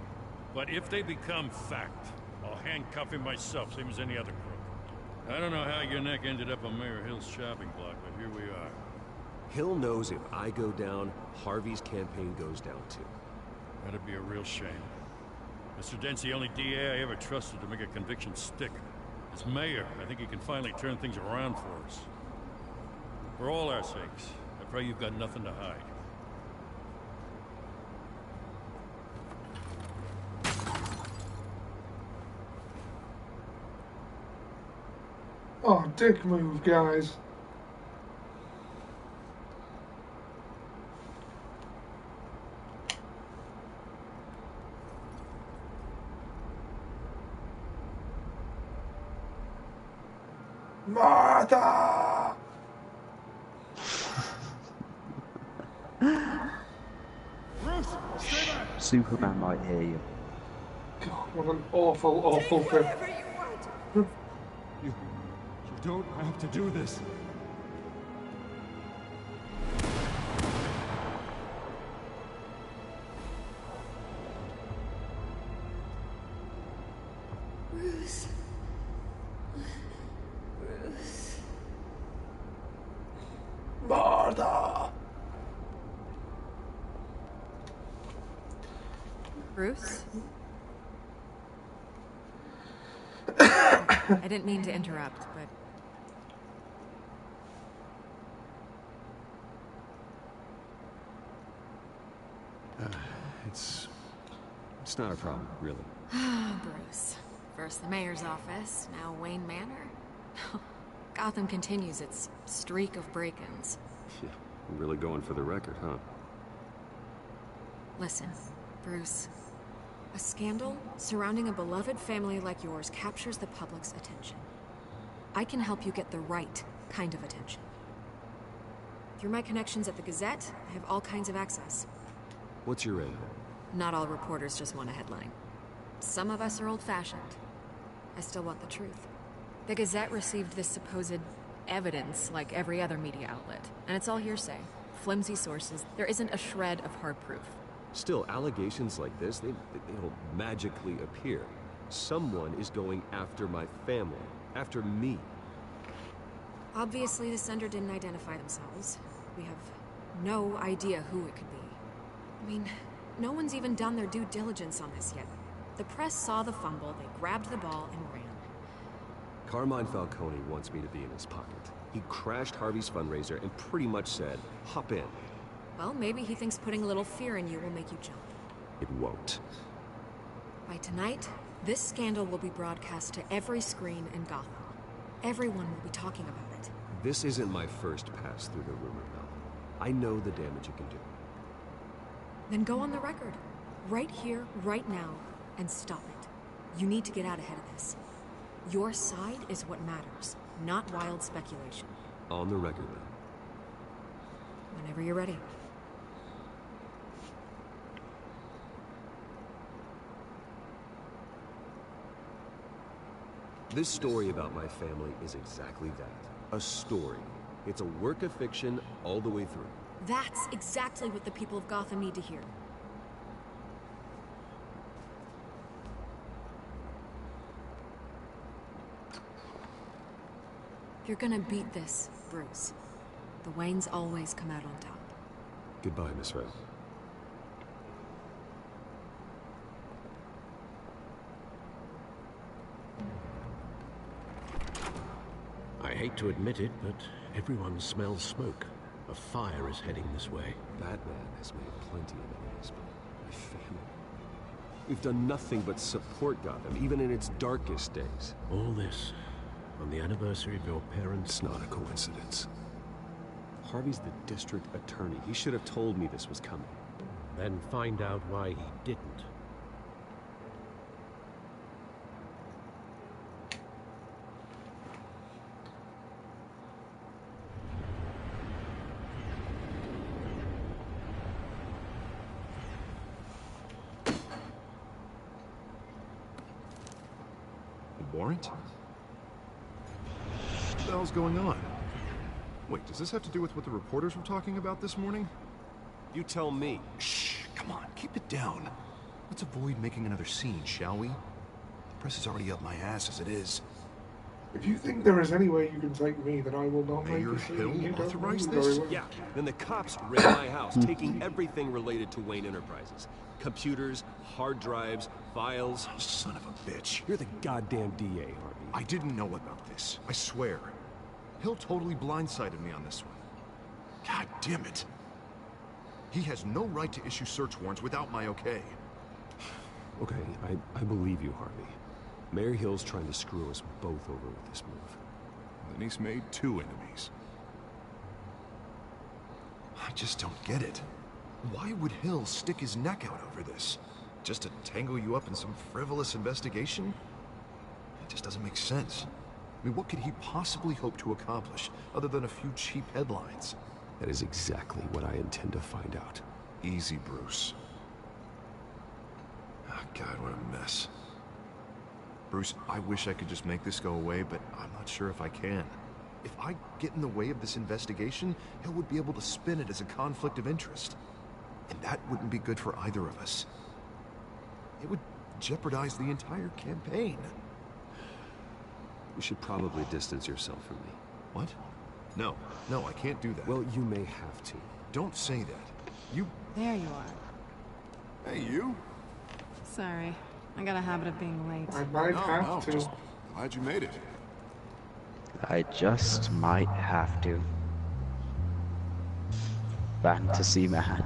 But if they become fact, I'll handcuff him myself, same as any other crook. I don't know how your neck ended up on Mayor Hill's shopping block, but here we are. Hill knows if I go down, Harvey's campaign goes down too. That'd be a real shame. Mr. Dent's the only DA I ever trusted to make a conviction stick. As mayor, I think he can finally turn things around for us. For all our sakes, I pray you've got nothing to hide. Oh, dick move, guys. Martha! Superman might hear you. God, what an awful, awful thing. You don't have to do this. Bruce. Bruce. Martha! Bruce? I didn't mean to interrupt, but... It's not a problem, really. Bruce. First the mayor's office, now Wayne Manor. Gotham continues its streak of break-ins. Yeah, really going for the record, huh? Listen, Bruce. A scandal surrounding a beloved family like yours captures the public's attention. I can help you get the right kind of attention. Through my connections at the Gazette, I have all kinds of access. What's your aim? Not all reporters just want a headline. Some of us are old-fashioned. I still want the truth. The Gazette received this supposed evidence like every other media outlet, and it's all hearsay. Flimsy sources. There isn't a shred of hard proof. Still, allegations like this, they'll magically appear. Someone is going after my family, after me. Obviously, the sender didn't identify themselves. We have no idea who it could be. I mean, no one's even done their due diligence on this yet. The press saw the fumble, they grabbed the ball and ran. Carmine Falcone wants me to be in his pocket. He crashed Harvey's fundraiser and pretty much said, hop in. Well, maybe he thinks putting a little fear in you will make you jump. It won't. By tonight, this scandal will be broadcast to every screen in Gotham. Everyone will be talking about it. This isn't my first pass through the rumor mill. I know the damage it can do. Then go on the record. Right here, right now, and stop it. You need to get out ahead of this. Your side is what matters, not wild speculation. On the record, then. Whenever you're ready. This story about my family is exactly that. A story. It's a work of fiction all the way through. That's exactly what the people of Gotham need to hear. You're gonna beat this, Bruce. The Waynes always come out on top. Goodbye, Miss Red. I hate to admit it, but everyone smells smoke. A fire is heading this way. Batman has made plenty of enemies, but my family... We've done nothing but support Gotham, even in its darkest days. All this on the anniversary of your parents'... It's not a coincidence. Harvey's the district attorney. He should have told me this was coming. Then find out why he didn't. A warrant? What the hell's going on? Wait, does this have to do with what the reporters were talking about this morning? You tell me. Shh, come on, keep it down. Let's avoid making another scene, shall we? The press is already up my ass as it is. If you think there is any way you can take me, then I will not make Mayor a scene. Hill You don't authorized know me very this? well. Yeah, then the cops raid my house, taking everything related to Wayne Enterprises. Computers, hard drives, files. Son of a bitch. You're the goddamn DA, Harvey. I didn't know about this, I swear. Hill totally blindsided me on this one. God damn it. He has no right to issue search warrants without my okay. Okay, I believe you, Harvey. Mayor Hill's trying to screw us both over with this move. Then he's made 2 enemies. I just don't get it. Why would Hill stick his neck out over this? Just to tangle you up in some frivolous investigation? It just doesn't make sense. I mean, what could he possibly hope to accomplish other than a few cheap headlines? That is exactly what I intend to find out. Easy, Bruce. Oh, God, what a mess. Bruce, I wish I could just make this go away, but I'm not sure if I can. If I get in the way of this investigation, Hill would be able to spin it as a conflict of interest. And that wouldn't be good for either of us. It would jeopardize the entire campaign. You should probably distance yourself from me. What? No, I can't do that. Well, you may have to. Don't say that. You... There you are. Hey, you? Sorry. I got a habit of being late. I might have to. Just glad you made it. I just might have to. Fantasy man.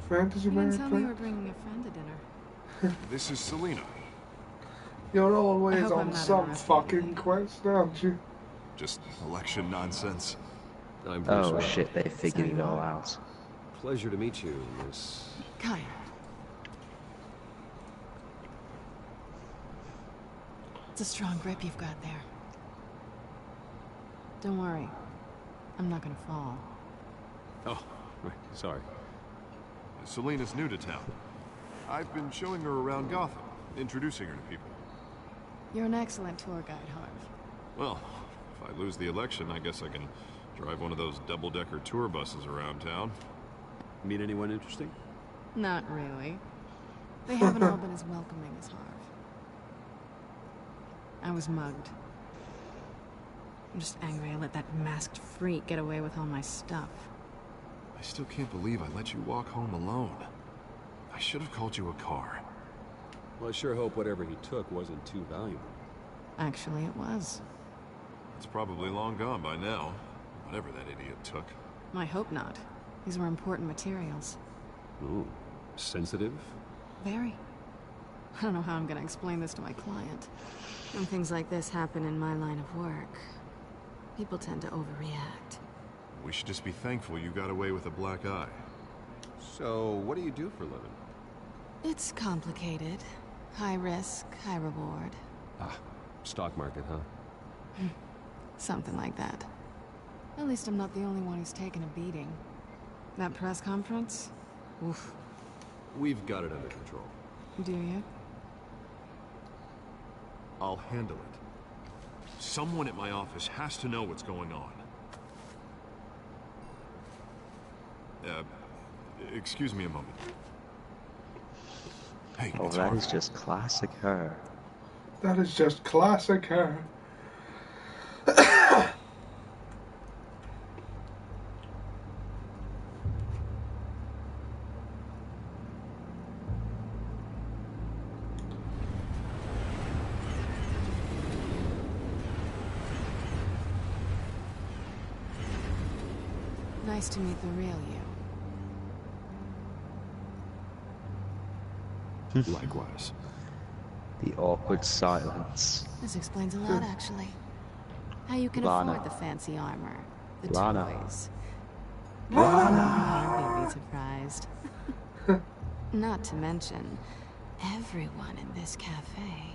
Fantasy You man. didn't tell me you were bringing a friend to dinner. This is Selena. You're I always hope I'm on not some interrupting fucking quest, aren't you? Just election nonsense. I'm Bruce Oh Wayne. shit, they figured it all out. Pleasure to meet you, Miss... Kyle. It's a strong grip you've got there. Don't worry. I'm not gonna fall. Oh, right, sorry. Selena's new to town. I've been showing her around Gotham, introducing her to people. You're an excellent tour guide, Harv. Well, if I lose the election, I guess I can drive one of those double-decker tour buses around town. Meet anyone interesting? Not really. They haven't all been as welcoming as Harv. I was mugged. I'm just angry I let that masked freak get away with all my stuff. I still can't believe I let you walk home alone. I should have called you a car. Well, I sure hope whatever he took wasn't too valuable. Actually, it was. It's probably long gone by now. Whatever that idiot took. I hope not. These were important materials. Ooh, sensitive? Very. I don't know how I'm gonna explain this to my client. When things like this happen in my line of work, people tend to overreact. We should just be thankful you got away with a black eye. So, what do you do for a living? It's complicated. High risk, high reward. Ah, stock market, huh? Something like that. At least I'm not the only one who's taken a beating. That press conference? Oof. We've got it under control. Do you? I'll handle it. Someone at my office has to know what's going on. Excuse me a moment. Hey, Oh, it's that Harvey. is just classic her. That is just classic her. Nice to meet the real you. Likewise. The awkward silence. This explains a lot, actually. How you can Lana. afford the fancy armor, the Lana. toys. Lana. You'll be surprised. Not to mention, everyone in this cafe.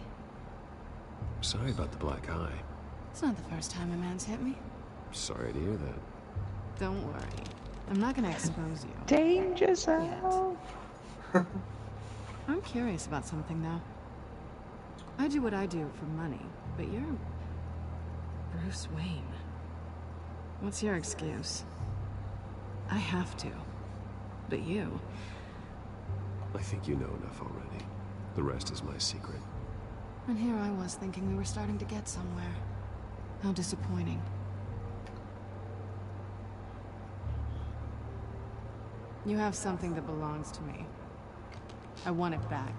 Sorry about the black eye. It's not the first time a man's hit me. Sorry to hear that. Don't worry. I'm not gonna expose you. Danger zone. I'm curious about something, though. I do what I do for money, but Bruce Wayne. What's your excuse? I have to. But you... I think you know enough already. The rest is my secret. And here I was thinking we were starting to get somewhere. How disappointing. You have something that belongs to me. I want it back.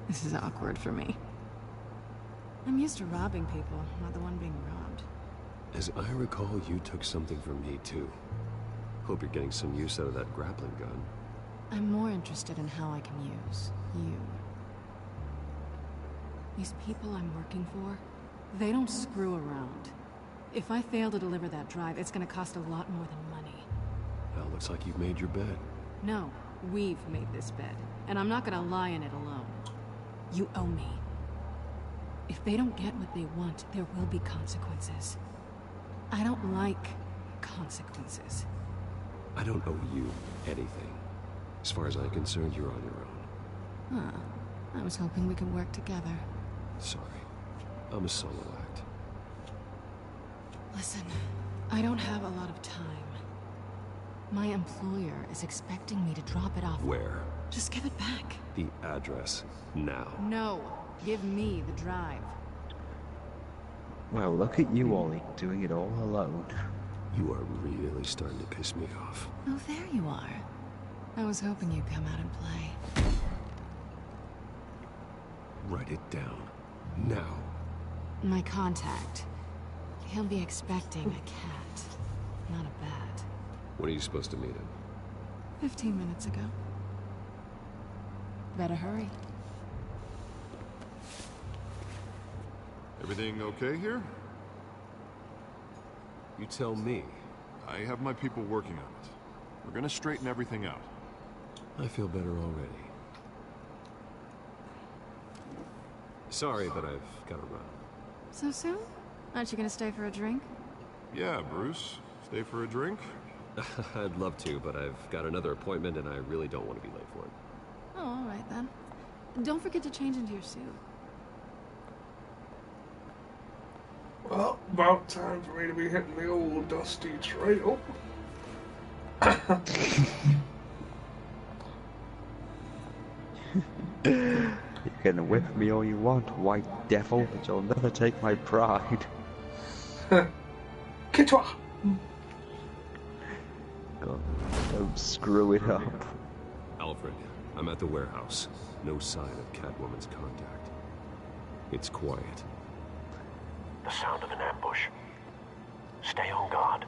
This is awkward for me. I'm used to robbing people, not the one being robbed. As I recall, you took something from me, too. Hope you're getting some use out of that grappling gun. I'm more interested in how I can use you. These people I'm working for, they don't screw around. If I fail to deliver that drive, it's gonna cost a lot more than money. Well, looks like you've made your bed. No, we've made this bed, and I'm not gonna lie in it alone. You owe me. If they don't get what they want, there will be consequences. I don't like consequences. I don't owe you anything. As far as I'm concerned, you're on your own. Huh. I was hoping we could work together. Sorry. I'm a solo act. Listen, I don't have a lot of time. My employer is expecting me to drop it off. Where? Just give it back. The address. Now. No. Give me the drive. Well, look at you, Ollie, doing it all alone. You are really starting to piss me off. Oh, there you are. I was hoping you'd come out and play. Write it down. Now. My contact. He'll be expecting a cat, not a bat. When are you supposed to meet him? 15 minutes ago. Better hurry. Everything okay here? You tell me. I have my people working on it. We're gonna straighten everything out. I feel better already. Sorry, but I've gotta run. So soon? Aren't you gonna stay for a drink? Yeah, Bruce. Stay for a drink? I'd love to, but I've got another appointment and I really don't want to be late for it. Oh, all right then. Don't forget to change into your suit. Well, about time for me to be hitting the old dusty trail. You can whip me all you want, white devil, but you'll never take my pride. Quitte-toi! Don't screw it up. Alfred, I'm at the warehouse. No sign of Catwoman's contact. It's quiet. The sound of an ambush. Stay on guard.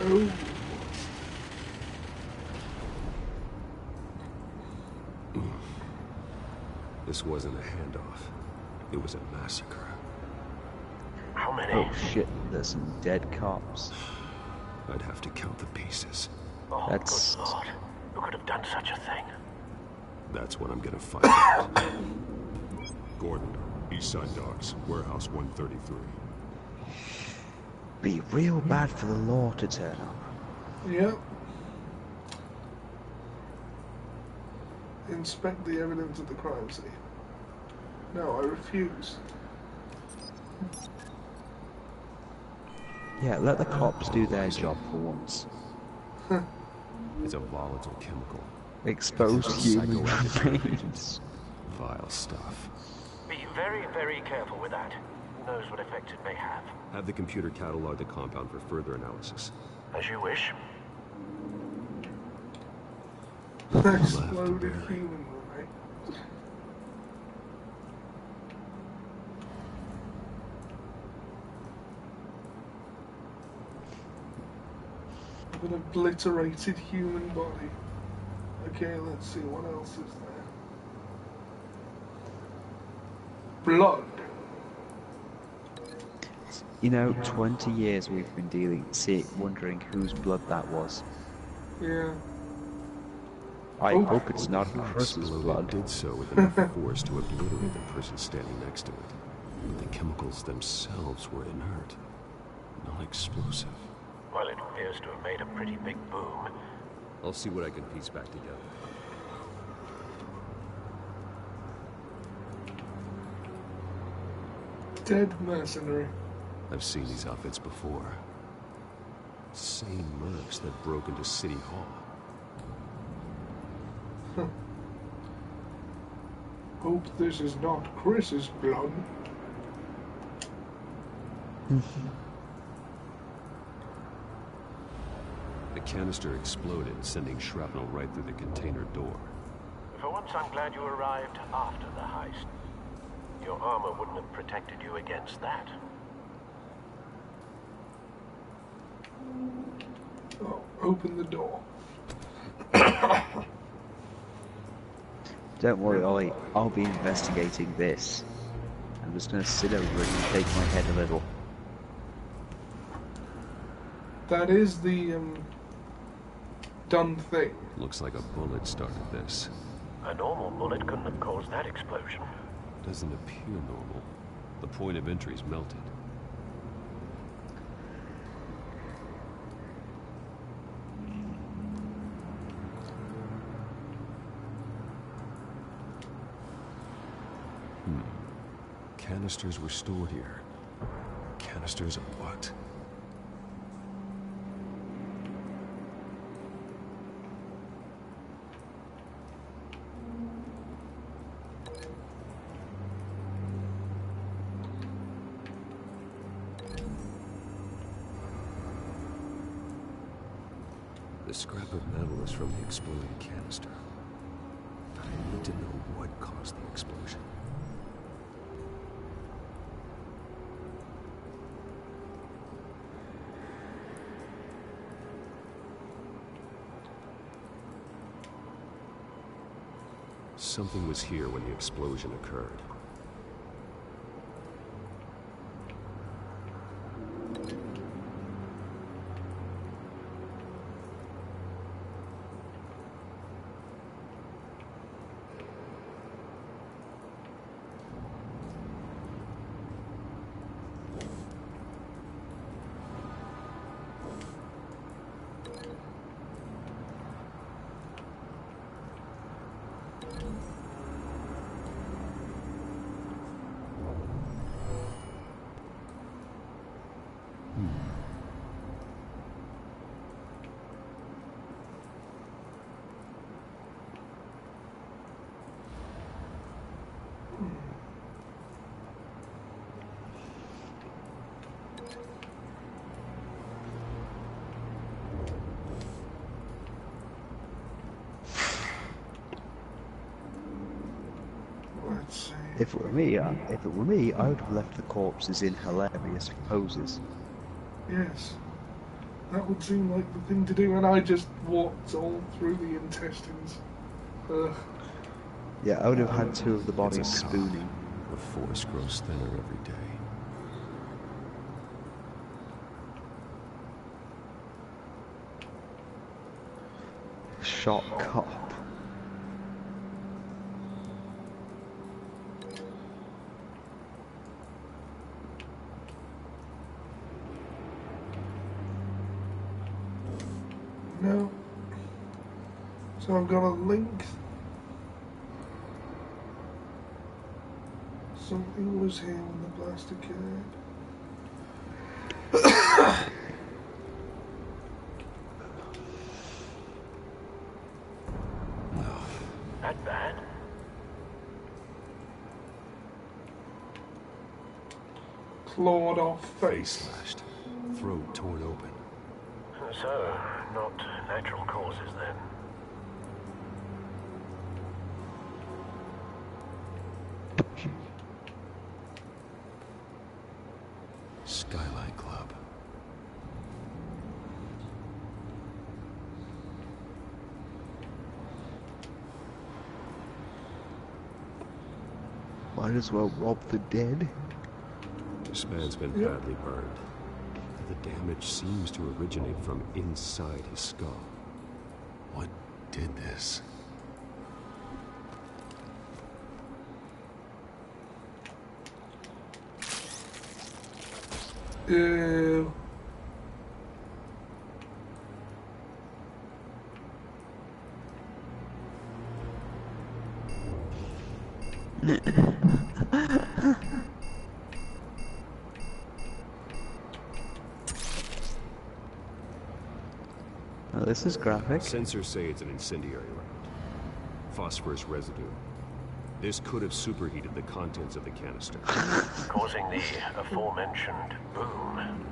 Oh. This wasn't a handoff. It was a massacre. How many? Oh shit, there's some dead cops. I'd have to count the pieces. Oh, That's... good Lord. Who could have done such a thing? That's what I'm gonna find out. Gordon, Eastside Docks, Warehouse 133. Be real bad for the law to turn up. Yep. Inspect the evidence of the crime scene. No, I refuse. Yeah, let the cops do their job for once. It's a volatile chemical. Exposed human remains. Vile stuff. Be very, very careful with that. Who knows what effect it may have. Have the computer catalog the compound for further analysis. As you wish. Exploded human remains. An obliterated human body. Okay, let's see what else is there. Blood. You know, 20 years we've been wondering whose blood that was. Yeah. I hope it's not Chris's Exploded blood. did so with enough force to obliterate the person standing next to it. But the chemicals themselves were inert, not explosive. Well, it appears to have made a pretty big boom. I'll see what I can piece back together. Dead mercenary. I've seen these outfits before. Same mercs that broke into City Hall. Hope this is not Chris's blood. The canister exploded, sending shrapnel right through the container door. For once, I'm glad you arrived after the heist. Your armor wouldn't have protected you against that. Oh, open the door. Don't worry, Ollie. I'll be investigating this. I'm just going to sit over it and shake my head a little. That is the done thing. Looks like a bullet started this. A normal bullet couldn't have caused that explosion. Doesn't appear normal. The point of entry's melted. Canisters were stored here. Canisters of what? The scrap of metal is from the exploding canister. But I need to know what caused the explosion. Something was here when the explosion occurred. If it were me, I would have left the corpses in hilarious poses. Yes. That would seem like the thing to do, and I just walked all through the intestines. Ugh. Yeah, I would have had two of the bodies spooning. The force grows thinner every day. Shot cop. No. So I've got a link. Something was here when the blast occurred. That bad? Clawed off Face slashed. Throat torn open. So, not natural causes then. Skyline Club. Might as well rob the dead. This man's been badly burned. The damage seems to originate from inside his skull. What did this? Ew. Oh, this is graphic. Sensors say it's an incendiary round. Phosphorus residue. This could have superheated the contents of the canister. Causing the aforementioned boom.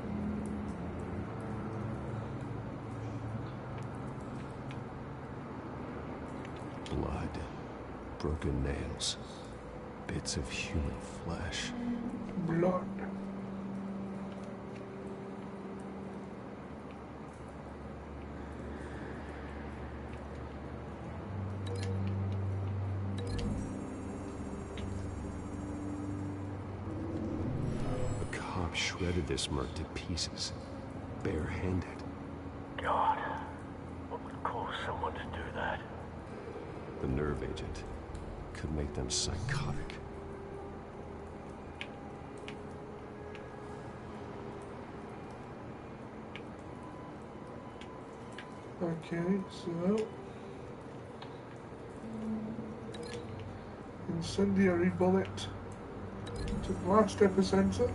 Blood. Broken nails. Bits of human flesh. Blood. A cop shredded this merc to pieces. Barehanded. God, what would cause someone to do that? The nerve agent could make them psychotic. Okay, so incendiary bullet to blast epicenter.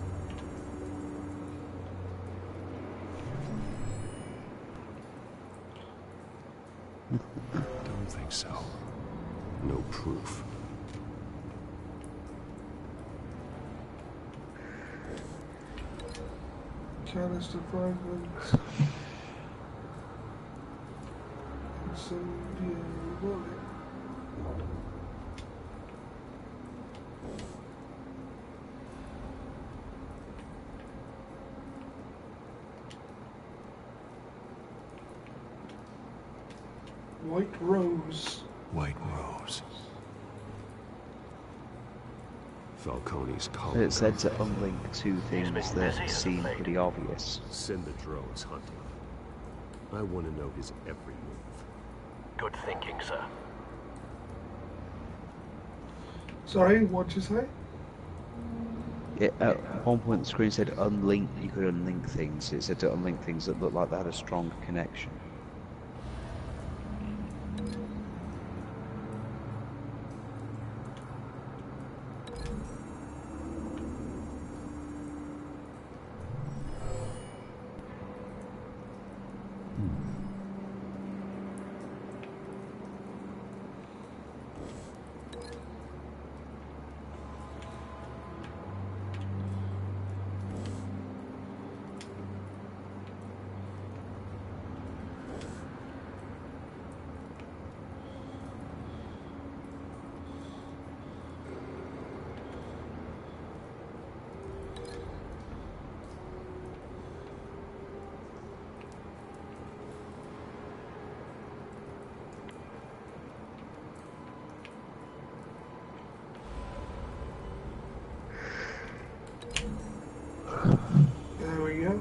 Don't think so. No proof. Canister fragments. Incendiary bullet. White rose. White rose. Falcone's collar. It said to unlink two things that seem pretty obvious. Send the drones hunting. I want to know his every move. Good thinking, sir. Sorry, what'd you say? At one point the screen said unlink, you could unlink things. It said to unlink things that looked like they had a strong connection. There we go.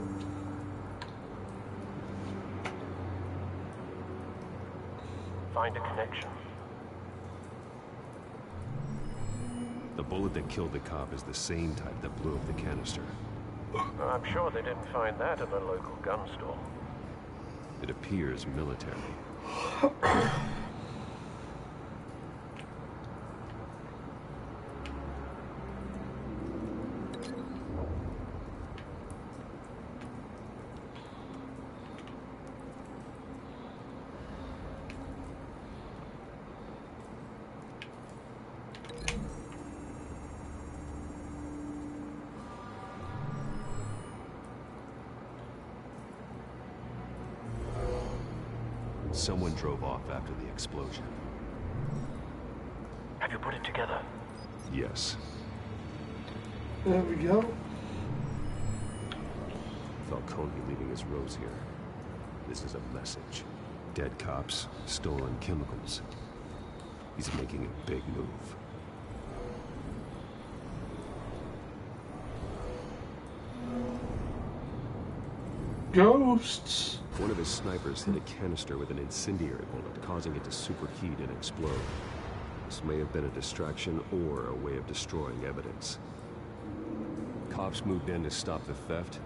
Find a connection. The bullet that killed the cop is the same type that blew up the canister. I'm sure they didn't find that at the local gun store. It appears military. Someone drove off after the explosion. Have you put it together? Yes. There we go. Falcone leaving his rose here. This is a message. Dead cops, stolen chemicals. He's making a big move. Ghosts. One of his snipers hit a canister with an incendiary bullet, causing it to superheat and explode. This may have been a distraction or a way of destroying evidence. Cops moved in to stop the theft.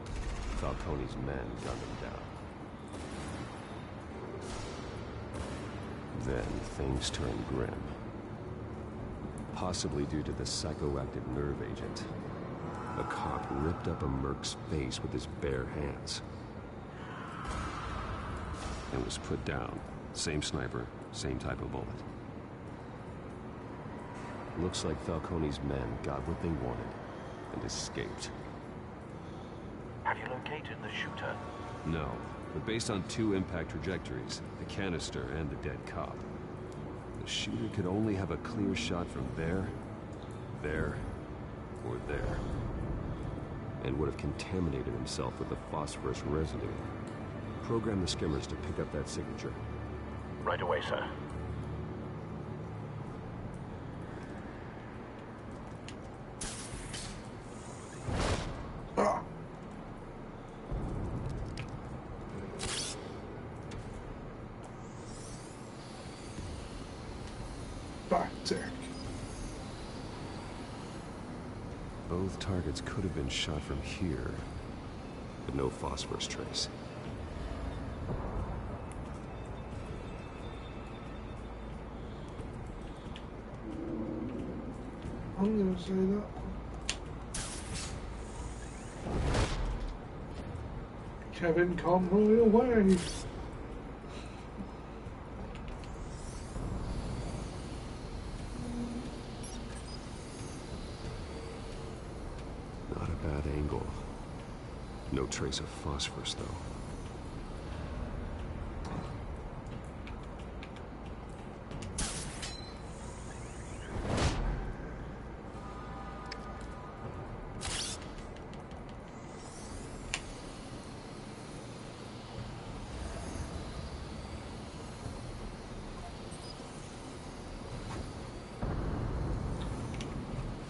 Falcone's men gunned him down. Then things turned grim. Possibly due to the psychoactive nerve agent. A cop ripped up a merc's face with his bare hands. And was put down. Same sniper, same type of bullet. Looks like Falcone's men got what they wanted and escaped. Have you located the shooter? No, but based on 2 impact trajectories, the canister and the dead cop, the shooter could only have a clear shot from there, or there. And would have contaminated himself with the phosphorus residue. Program the skimmers to pick up that signature. Right away, sir. Both targets could have been shot from here, but no phosphorus trace. I'm gonna say that. Kevin Conroy away. Not a bad angle. No trace of phosphorus, though.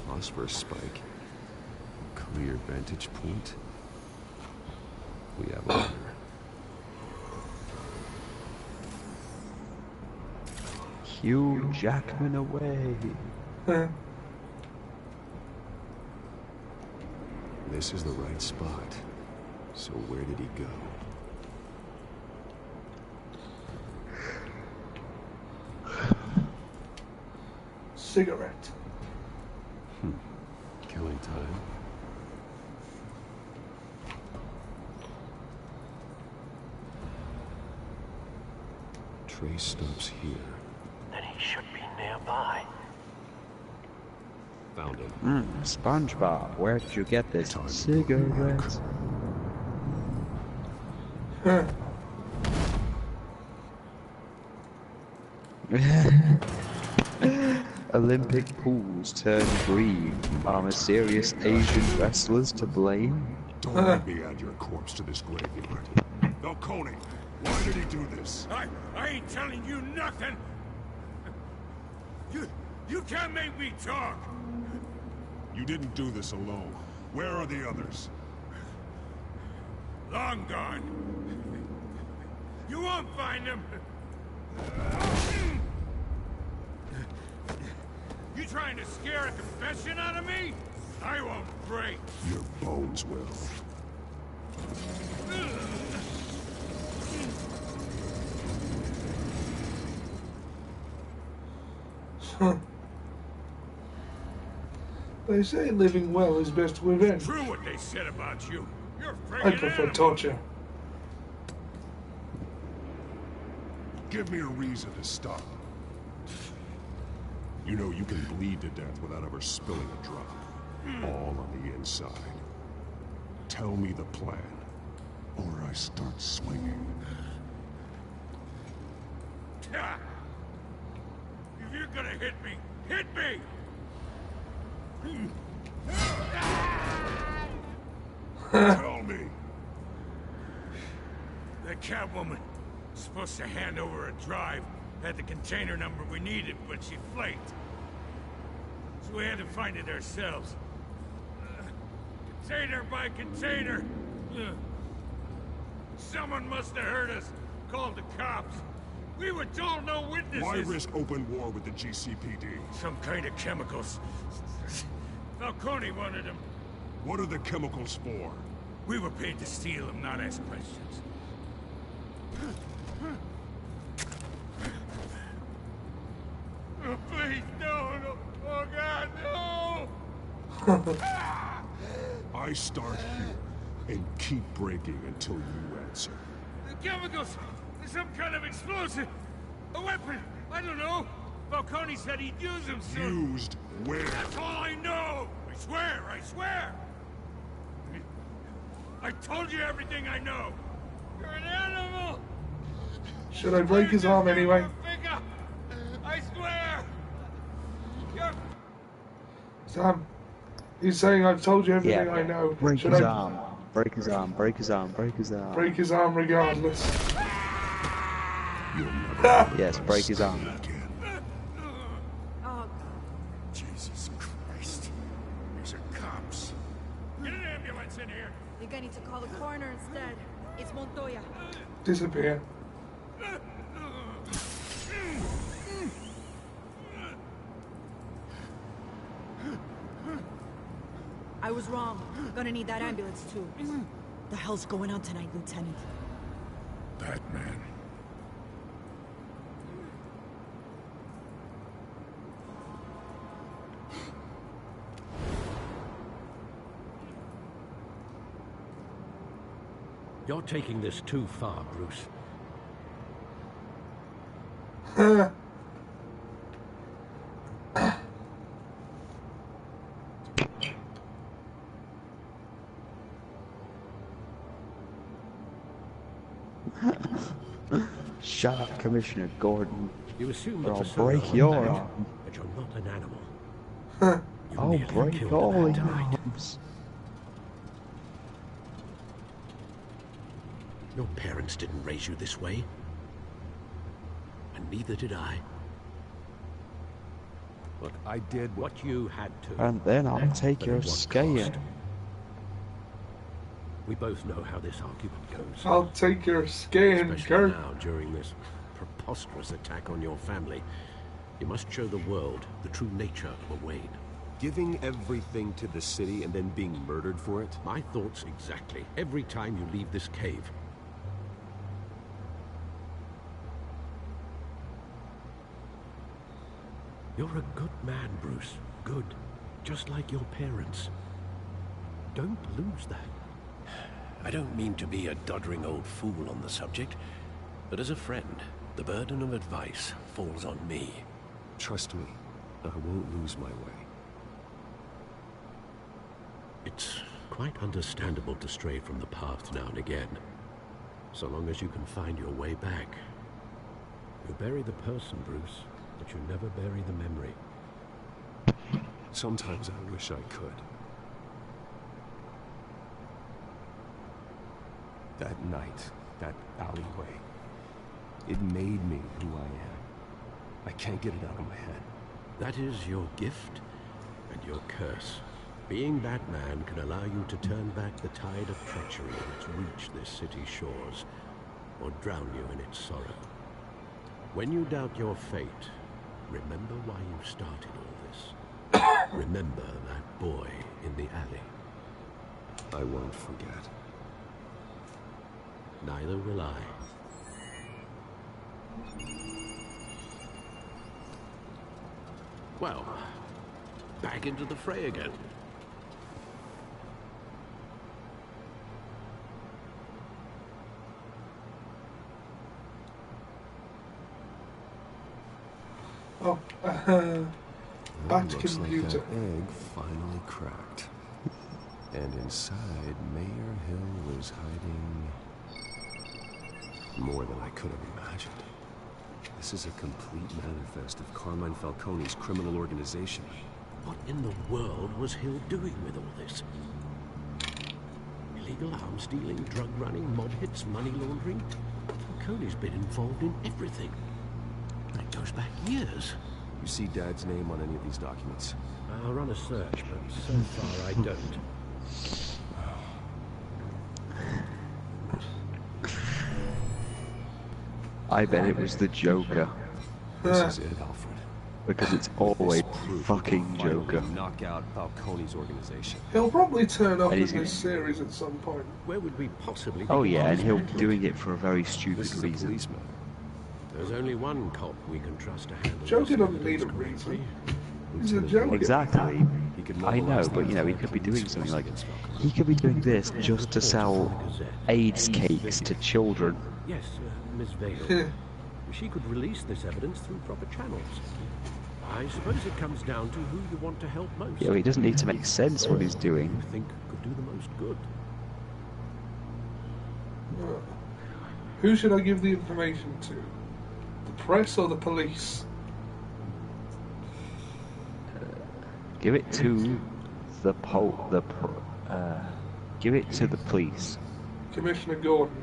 Phosphorus spike. Clear vantage point. We have a winner. Hugh Jackman away. This is the right spot. So where did he go? Cigarette. Killing time. Trace stops here. Then he should be nearby. Found him. SpongeBob, where did you get this cigarette? Olympic pools turn green. Are mysterious Asian wrestlers to blame? Don't let me add your corpse to this graveyard. Falcone, why did he do this? I ain't telling you nothing! You can't make me talk! You didn't do this alone. Where are the others? Long gone. You won't find them! You trying to scare a confession out of me? I won't break. Your bones will. They say living well is best revenge. True what they said about you. You're I friggin' prefer animal. torture. Give me a reason to stop. You know you can bleed to death without ever spilling a drop. All on the inside. Tell me the plan, or I start swinging. If you're gonna hit me, hit me! Tell me. The Catwoman was supposed to hand over a drive, had the container number we needed, but she flaked. So we had to find it ourselves. Container by container. Someone must have heard us, called the cops. We were told no witnesses. Why risk open war with the GCPD? Some kind of chemicals. Falcone wanted them. What are the chemicals for? We were paid to steal them, not ask questions. Oh, please, no. Oh, God, no! I start here and keep breaking until you answer. The chemicals! There's some kind of explosive! A weapon! I don't know! Falcone said he'd use them soon. Used where? That's all I know! I swear! I told you everything I know! You're an animal! Should I break his arm anyway? I swear! You're... Sam, he's saying I've told you everything I know. Break his arm. Break his arm. Break his arm. Break his arm. Break his arm regardless. Yes, break his arm. Jesus Christ. These are cops. Get an ambulance in here. I think I need to call the coroner instead. It's Montoya. Disappear. I was wrong. Gonna need that ambulance too. The hell's going on tonight, Lieutenant? Batman. You're taking this too far, Bruce. Shut up, Commissioner Gordon. You assume or that I'll persona break on your that, arm. but you're not an animal. I'll nearly break killed all a man your tonight. arms. Your parents didn't raise you this way. And neither did I. Look, I did what you had to. And then I'll take But your at what skiing. cost? We both know how this argument goes. I'll take your skin, Especially Kurt. now, during this preposterous attack on your family. You must show the world the true nature of a Wayne. Giving everything to the city and then being murdered for it? My thoughts exactly. Every time you leave this cave. You're a good man, Bruce. Good. Just like your parents. Don't lose that. I don't mean to be a doddering old fool on the subject, but as a friend, the burden of advice falls on me. Trust me, I won't lose my way. It's quite understandable to stray from the path now and again, so long as you can find your way back. You bury the person, Bruce, but you never bury the memory. Sometimes I wish I could. That night, that alleyway, it made me who I am. I can't get it out of my head. That is your gift and your curse. Being Batman can allow you to turn back the tide of treachery that's reached this city's shores, or drown you in its sorrow. When you doubt your fate, remember why you started all this. Remember that boy in the alley. I won't forget. Neither will I. Well, back into the fray again. Oh, bat Looks like computer. that egg finally cracked. And inside, Mayor Hill was hiding more than I could have imagined. This is a complete manifest of Carmine Falcone's criminal organization. What in the world was Hill doing with all this? Illegal arms dealing, drug running, mob hits, money laundering? Falcone's been involved in everything. It goes back years. You see Dad's name on any of these documents? I'll run a search, but so far I don't. I bet it was the Joker. This is it, Alfred. because it's always fucking Joker. Knock out Falcone's organization. He'll probably turn up And in he's this series at some point. Where would we possibly be? Oh yeah, and he'll be doing it for a very stupid reason. Policeman. There's only one cop we can trust to handle Joker this doesn't need a evidence reason. correctly. He's a Joker. Exactly. I know, but you know, he could be doing something like he could be doing this just to sell AIDS cakes to children. Yes, Miss Vader. She could release this evidence through proper channels. I suppose it comes down to who you want to help most. Yeah, he doesn't need to make sense what he's doing. You think could do the most good. Who should I give the information to? The press or the police? Give it to the give it to the police. Commissioner Gordon.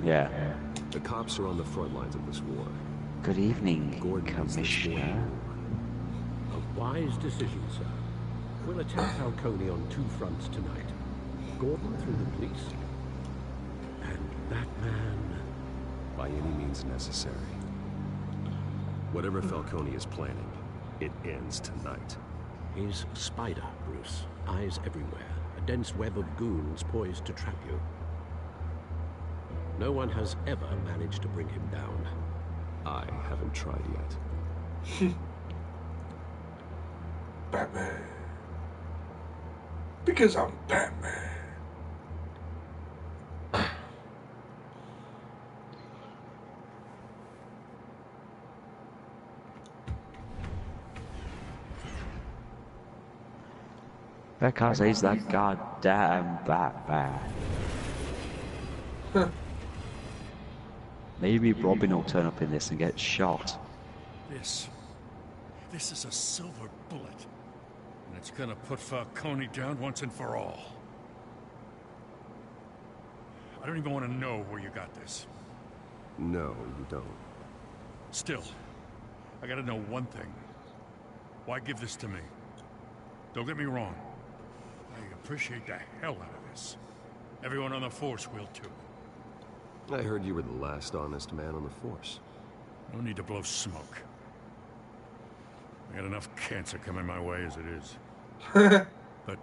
Yeah. The cops are on the front lines of this war. Good evening, Gordon Commissioner. A wise decision, sir. We'll attack Falcone on two fronts tonight. Gordon through the police, and that man... By any means necessary. Whatever Falcone is planning, it ends tonight. He's a spider, Bruce. Eyes everywhere. A dense web of goons poised to trap you. No one has ever managed to bring him down. I haven't tried yet. Batman. Because I'm Batman. Because he's that goddamn Batman. Huh. Maybe Robin will turn up in this and get shot. This is a silver bullet. And it's gonna put Falcone down once and for all. I don't even want to know where you got this. No, you don't. Still, I gotta know one thing. Why give this to me? Don't get me wrong. I appreciate the hell out of this. Everyone on the Force will too. I heard you were the last honest man on the Force. No need to blow smoke. I got enough cancer coming my way as it is. But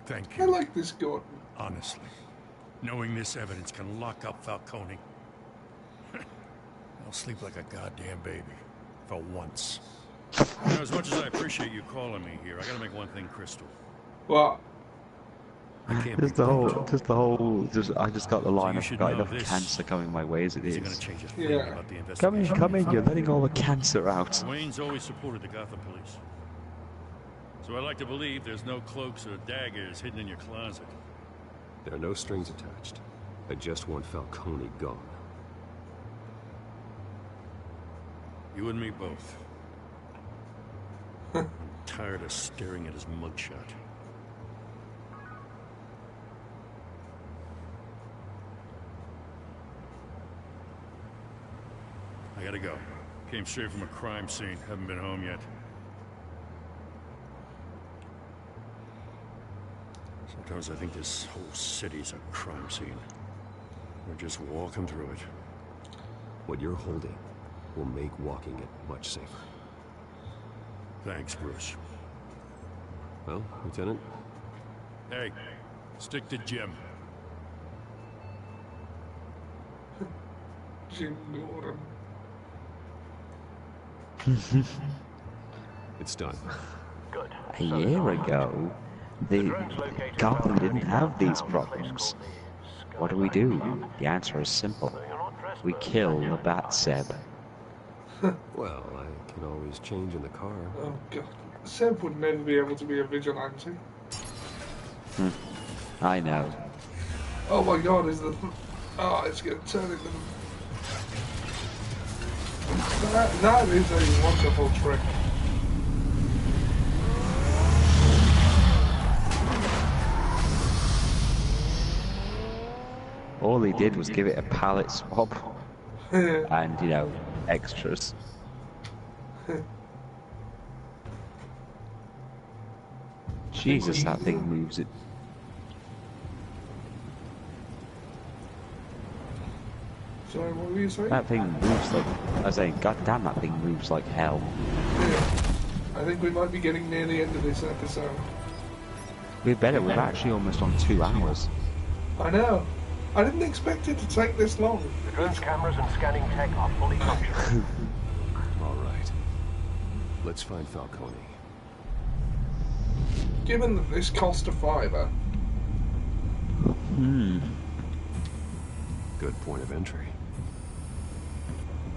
thank you. I like this Gordon. Honestly, knowing this evidence can lock up Falcone, I'll sleep like a goddamn baby. For once. You know, as much as I appreciate you calling me here, I gotta make one thing crystal. What? I can't I just got the line, I've got enough cancer coming my way as it is. Yeah. Come in, you're letting all the cancer out. Wayne's always supported the Gotham police. So I like to believe there's no cloaks or daggers hidden in your closet. There are no strings attached. I just want Falcone gone. You and me both. I'm tired of staring at his mugshot. I gotta go. Came straight from a crime scene. Haven't been home yet. Sometimes I think this whole city's a crime scene. We're just walking through it. What you're holding will make walking it much safer. Thanks, Bruce. Well, Lieutenant? Hey, stick to Jim. Jim Gordon. It's done. Good. A year ago, Gotham didn't have these problems. What do? The answer is simple. We kill the Bat-Seb. Well, I can always change in the car. Oh god. Seb would never be able to be a vigilante. I know. Oh my god, is the... Oh, it's going to turn into... That is a wonderful trick. All he did was give it a palette swap. And, you know, extras. Jesus, that thing moves it. Sorry, what were you saying? That thing moves like... I was saying, god damn, that thing moves like hell. Yeah. I think we might be getting near the end of this episode. We're better, we're actually almost on 2 hours. I know. I didn't expect it to take this long. The drone's cameras and scanning tech are fully functional. All right. Let's find Falcone. Given that this cost a $5. Good point of entry.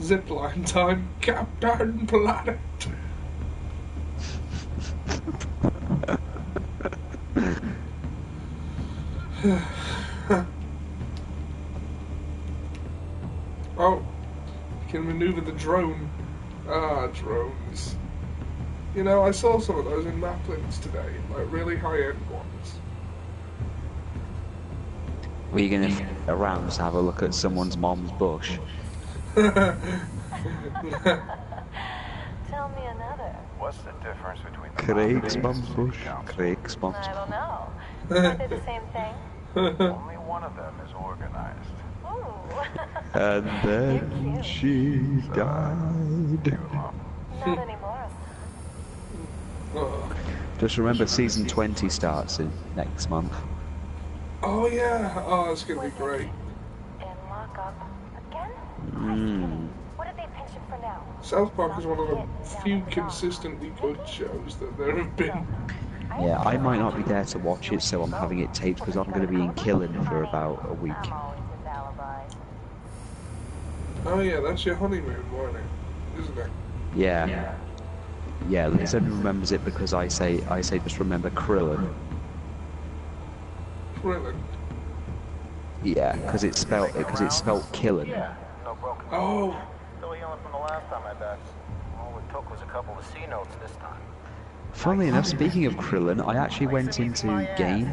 Zipline time, Captain Planet. Oh, you can maneuver the drone. Ah, drones. You know, I saw some of those in Maplins today, like really high-end ones. Were you going to around to have a look at someone's mom's bush? Tell me another. What's the difference between the Craig's mom's bush. Craig's mom's I don't know. Aren't they the same thing? Only one of them is organized. Ooh. And then she died. Not anymore. Just remember, season 20 starts in next month. Oh yeah, oh it's gonna be great. In lockup again? What did they pension for now? South Park is one of the few consistently good shows that there have been. Yeah, I might not be there to watch it, so I'm having it taped because I'm going to be in Killen for about a week. Oh yeah, that's your honeymoon, wasn't it? Isn't it? Yeah. Yeah, Liz only remembers it because I say just remember Krillin. Krillin? Yeah, because it's spelled Killen. No broken. Oh. Still healing from the last time I died. All it took was a couple of C notes this time. Funnily enough, speaking of Krillin, I actually went into Game,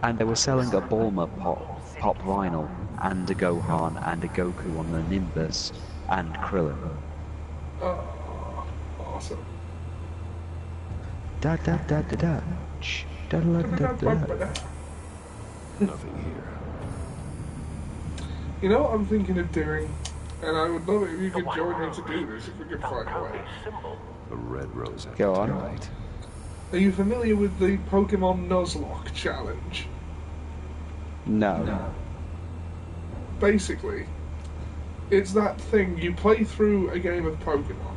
and they were selling a Bulma pop vinyl, and a Gohan, and a Goku on the Nimbus, and Krillin. Oh, awesome. Da da da da da. Shh. Da da da da da. Nothing here. You know what I'm thinking of doing? And I would love it if you could join me to do this if we could find a way. A red rose. Go on. Right. Are you familiar with the Pokemon Nuzlocke challenge? No. Basically, it's that thing, you play through a game of Pokemon,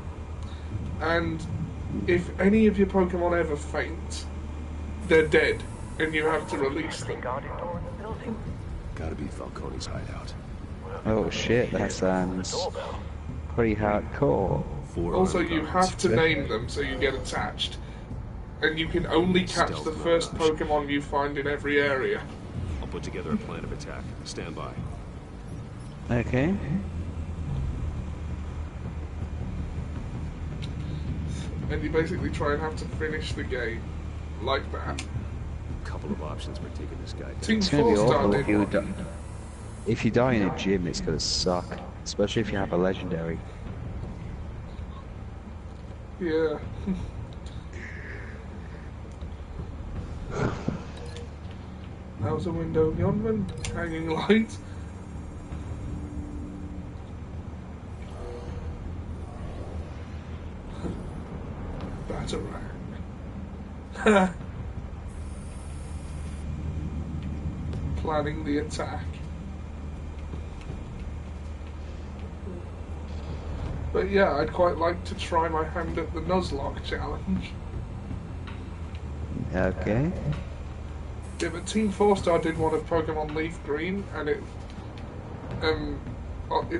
and if any of your Pokemon ever faint, they're dead, and you have to release them. Gotta be Falcone's hideout. Oh shit, that sounds pretty hardcore. Also, you have to name them so you get attached. And you can only catch the first Pokemon you find in every area. I'll put together a plan of attack. Stand by. Okay. And you basically try and have to finish the game like that. A couple of options for taking this guy down. Team It's gonna be 4-star awful did if you die in a gym. It's gonna suck, especially if you have a legendary. Yeah. How's a window beyond hanging light? Batarang. Planning the attack. But yeah, I'd quite like to try my hand at the Nuzlocke challenge. Okay. Yeah, but Team 4-star did one of Pokemon Leaf Green, and it's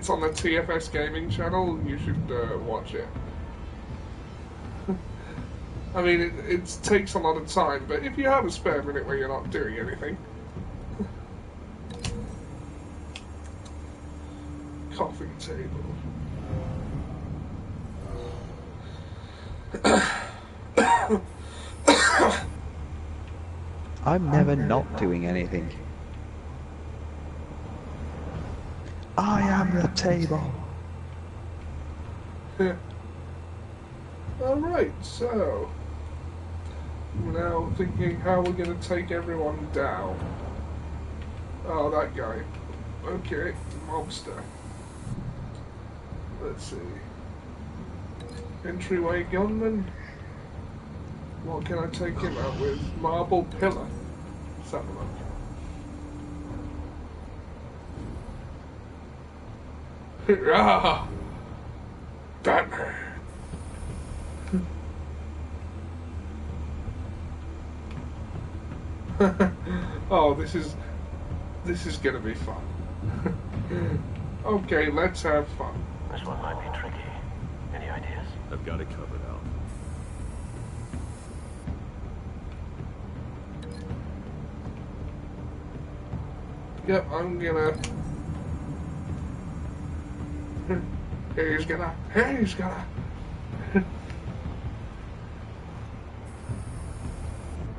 on the TFS Gaming channel. You should watch it. I mean, it takes a lot of time, but if you have a spare minute where you're not doing anything. Coffee table. I'm never not doing anything. I am the table. Alright, so I'm now thinking how we're going to take everyone down. Oh, that guy. Okay, mobster. Let's see. Entryway gunman. What can I take him out with? Marble pillar. Let's have a look. Ah! Batman! Oh, this is gonna be fun. Okay, let's have fun. This one might be tricky. Any ideas? I've got it covered, Al. Yep, I'm gonna. He's gonna.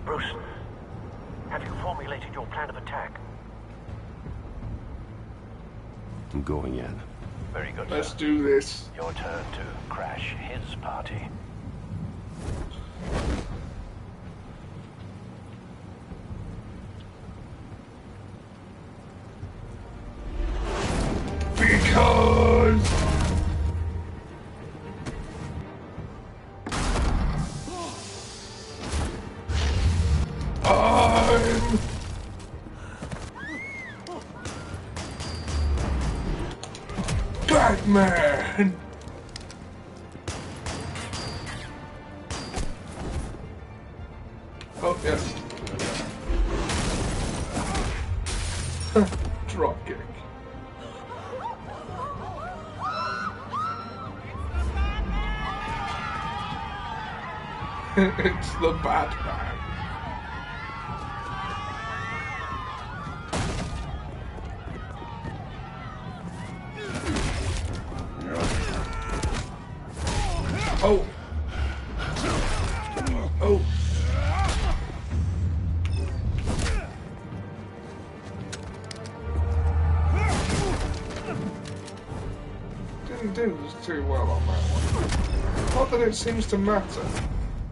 Bruce, have you formulated your plan of attack? I'm going in. Very good. Let's sir. do this. Your turn to crash his party. Because I'm Batman. Oh yes. Drop kick. It's the Batman. Oh. Oh. Didn't do too well on that one. Not that it seems to matter.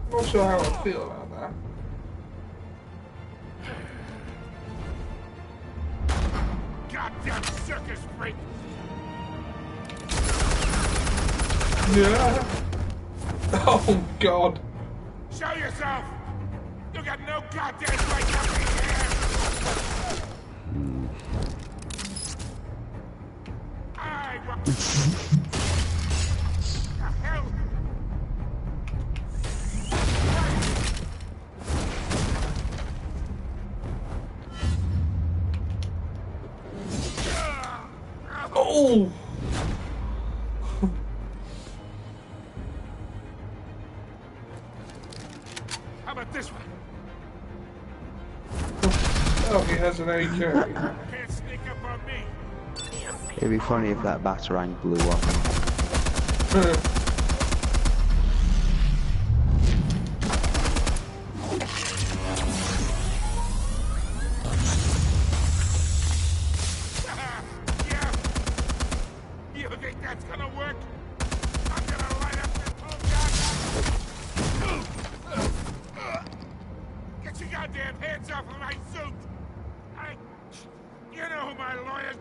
Not sure how I feel about that. Goddamn circus freak! Yeah. Oh God. Show yourself! You got no goddamn right up in here! I want... The hell? Oh! How about this one? Oh, he has an AK. Can't sneak up on me. It'd be funny if that batarang blew up. Yeah. You think that's gonna work? I'm gonna light up this whole goddamn... Get your goddamn hands off of my suit! You know who my lawyers...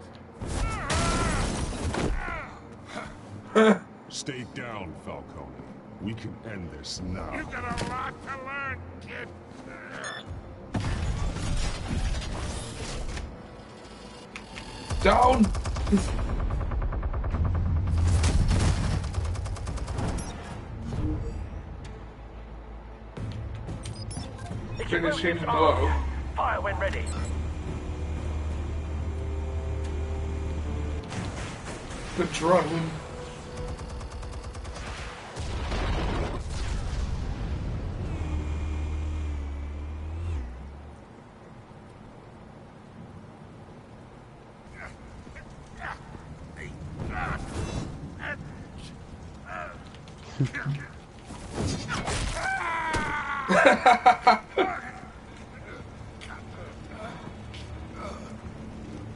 Stay down, Falcone. We can end this now. You got a lot to learn, kid. Down! Finish him blow. Fire when ready. The drone.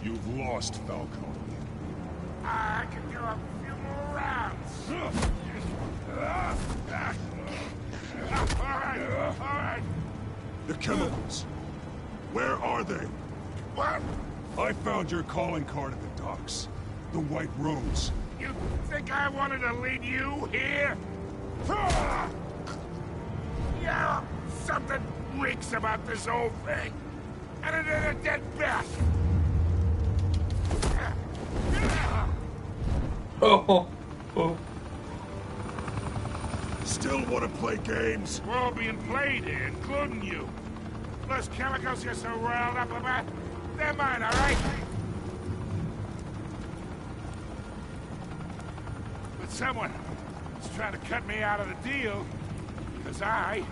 You've lost, Falcone. I can do a few more rounds. All right. The chemicals. Where are they? What? I found your calling card at the docks. The White Rose. You think I wanted to lead you here? Yeah, something reeks about this whole thing. And it ain't a dead bat. Oh. Still want to play games? We're all being played here, including you. Those chemicals you're so riled up about, they're mine, all right? But someone is trying to cut me out of the deal, because I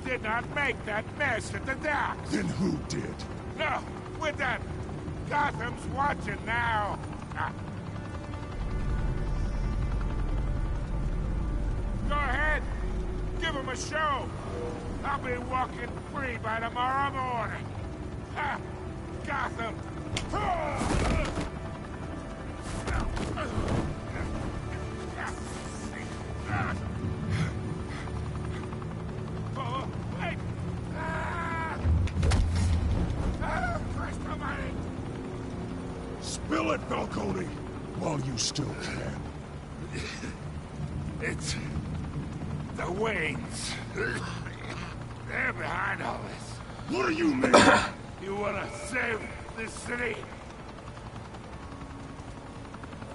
did not make that mess at the docks. Then who did? No, we're done. Gotham's watching now. Go ahead. Give him a show. I'll be walking free by tomorrow morning. Gotham. Oh, wait. Christ almighty. Spill it, Falcone, while you still can. It's the Waynes. They're behind all this. What do you mean? You want to save this city?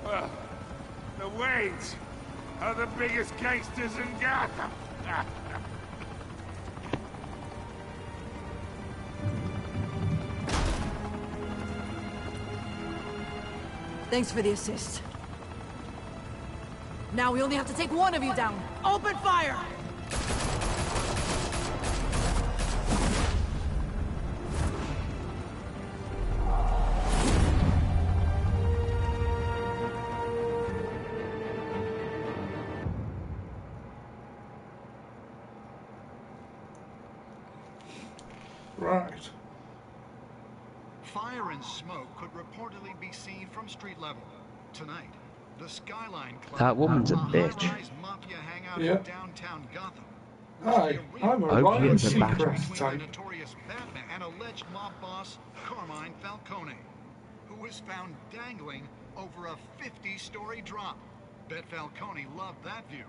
Well, the Waynes are the biggest gangsters in Gotham. Thanks for the assist. Now we only have to take one of you down. Open fire! Right. Fire and smoke could reportedly be seen from street level. Tonight, the Skyline Club, That woman's a bitch. high-rise mafia hangout Yeah. in downtown Gotham. Hi, I'm a I hope Ryan she's a bad Seacrest Between type. the notorious Batman and alleged mob boss Carmine Falcone, who was found dangling over a 50-story drop. Bet Falcone loved that view.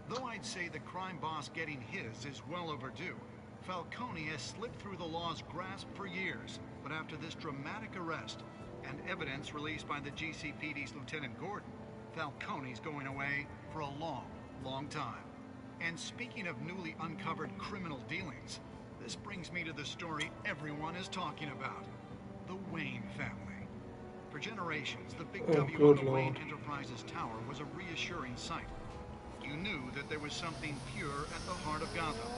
Though I'd say the crime boss getting his is well overdue, Falcone has slipped through the law's grasp for years. But after this dramatic arrest and evidence released by the GCPD's Lieutenant Gordon, Falcone's going away for a long, long time. And speaking of newly uncovered criminal dealings, this brings me to the story everyone is talking about. The Wayne family. For generations, the Big W good on the Wayne Lord. Enterprises Tower was a reassuring sight. You knew that there was something pure at the heart of Gotham.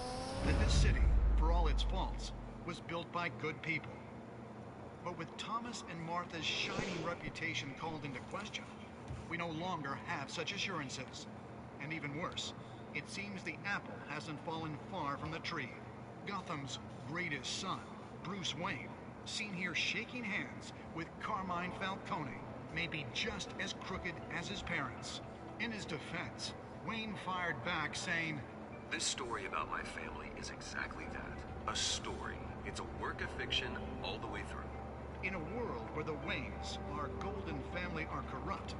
That this city, for all its faults, was built by good people. But with Thomas and Martha's shining reputation called into question, we no longer have such assurances. And even worse, it seems the apple hasn't fallen far from the tree. Gotham's greatest son, Bruce Wayne, seen here shaking hands with Carmine Falcone, may be just as crooked as his parents. In his defense, Wayne fired back saying, This story about my family is exactly that. A story. It's a work of fiction all the way through. In a world where the Waynes, our golden family, are corrupt,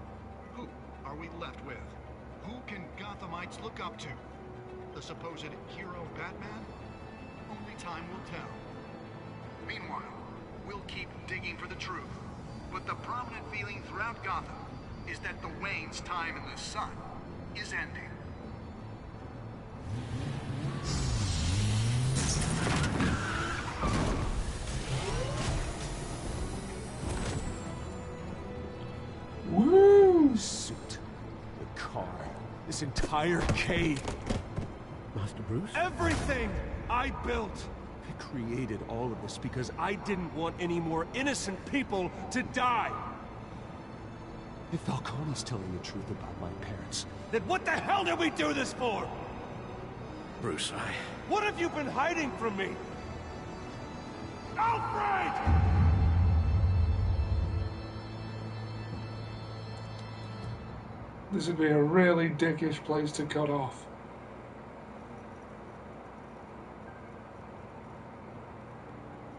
who are we left with? Who can Gothamites look up to? The supposed hero Batman? Only time will tell. Meanwhile, we'll keep digging for the truth. But the prominent feeling throughout Gotham is that the Waynes' time in the sun is ending. Woo! Suit, the car, this entire cave. Master Bruce? Everything I built! I created all of this because I didn't want any more innocent people to die! If Falcone's telling the truth about my parents, then what the hell did we do this for? Bruce, What have you been hiding from me? Alfred! This would be a really dickish place to cut off.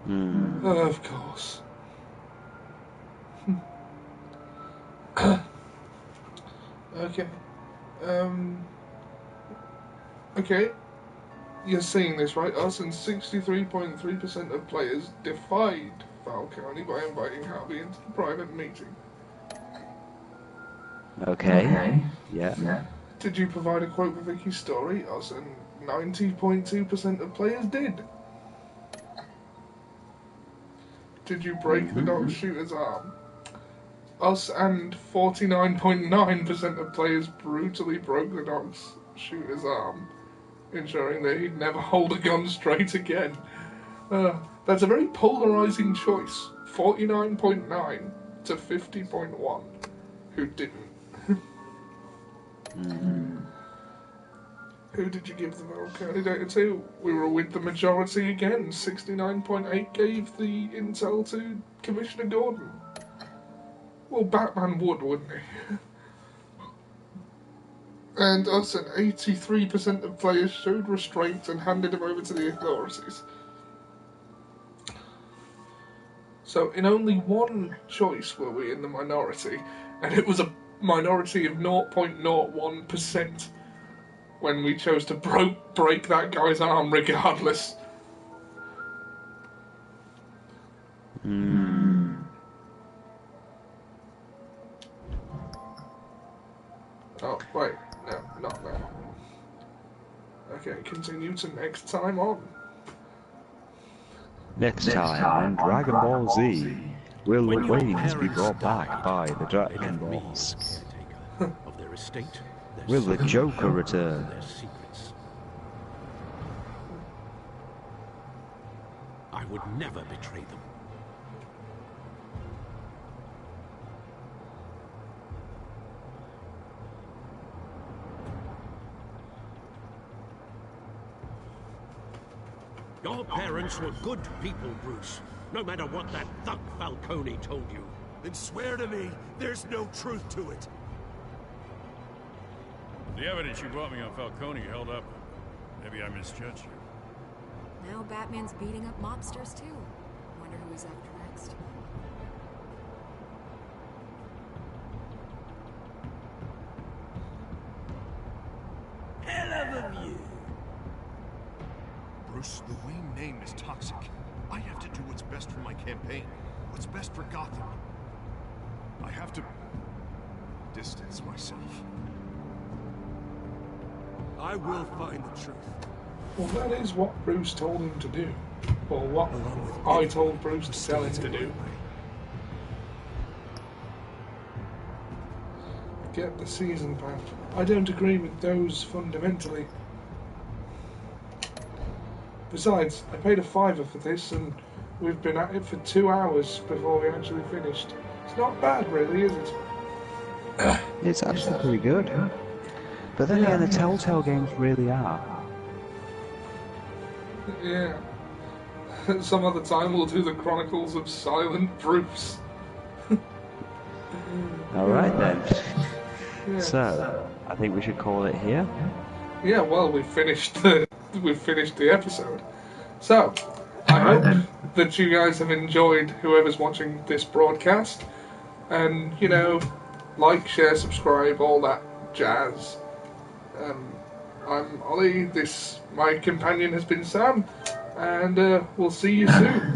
Of course. Okay. Okay. You're seeing this, right? Us and 63.3% of players defied Falcone by inviting Harvey into the private meeting. Okay. Yeah. Did you provide a quote for Vicky's story? Us and 90.2% of players did. Did you break the dog shooter's arm? Us and 49.9% of players brutally broke the dog shooter's arm, ensuring that he'd never hold a gun straight again. That's a very polarising choice. 49.9 to 50.1 who didn't. Who did you give the Falcone data to? We were with the majority again. 69.8 gave the intel to Commissioner Gordon. Well, Batman would, wouldn't he? And us and 83% of players showed restraint and handed him over to the authorities. So in only one choice were we in the minority, and it was a minority of 0.01% when we chose to break that guy's arm regardless. Oh, wait. No, not now. Okay, continue to next time on. Next time on Dragon Ball Z, will the Waynes be brought back by the Dragon Balls? Of their estate, Will the Joker return? their secrets. I would never betray them. Your parents were good people, Bruce. No matter what that thug Falcone told you. Then swear to me there's no truth to it. The evidence you brought me on Falcone held up. Maybe I misjudged you. Now Batman's beating up mobsters too. Wonder who he's after next. Hell of a view. Bruce, the Wayne name is toxic. I have to do what's best for my campaign. What's best for Gotham. I have to distance myself. I will find the truth. Well, that is what Bruce told him to do. Or what I told Bruce to tell him to do. Get the season plan. I don't agree with those fundamentally. Besides, I paid a $5 for this and we've been at it for 2 hours before we actually finished. It's not bad really, is it? It's actually pretty good. But then again, the Telltale games really are. Yeah. Some other time we'll do the Chronicles of Silent Bruce. Alright then. Yeah. So, I think we should call it here. Yeah, well, we've finished the episode. So, I hope that you guys have enjoyed whoever's watching this broadcast. And, you know, like, share, subscribe, all that jazz. I'm Ollie, my companion has been Sam, and we'll see you soon.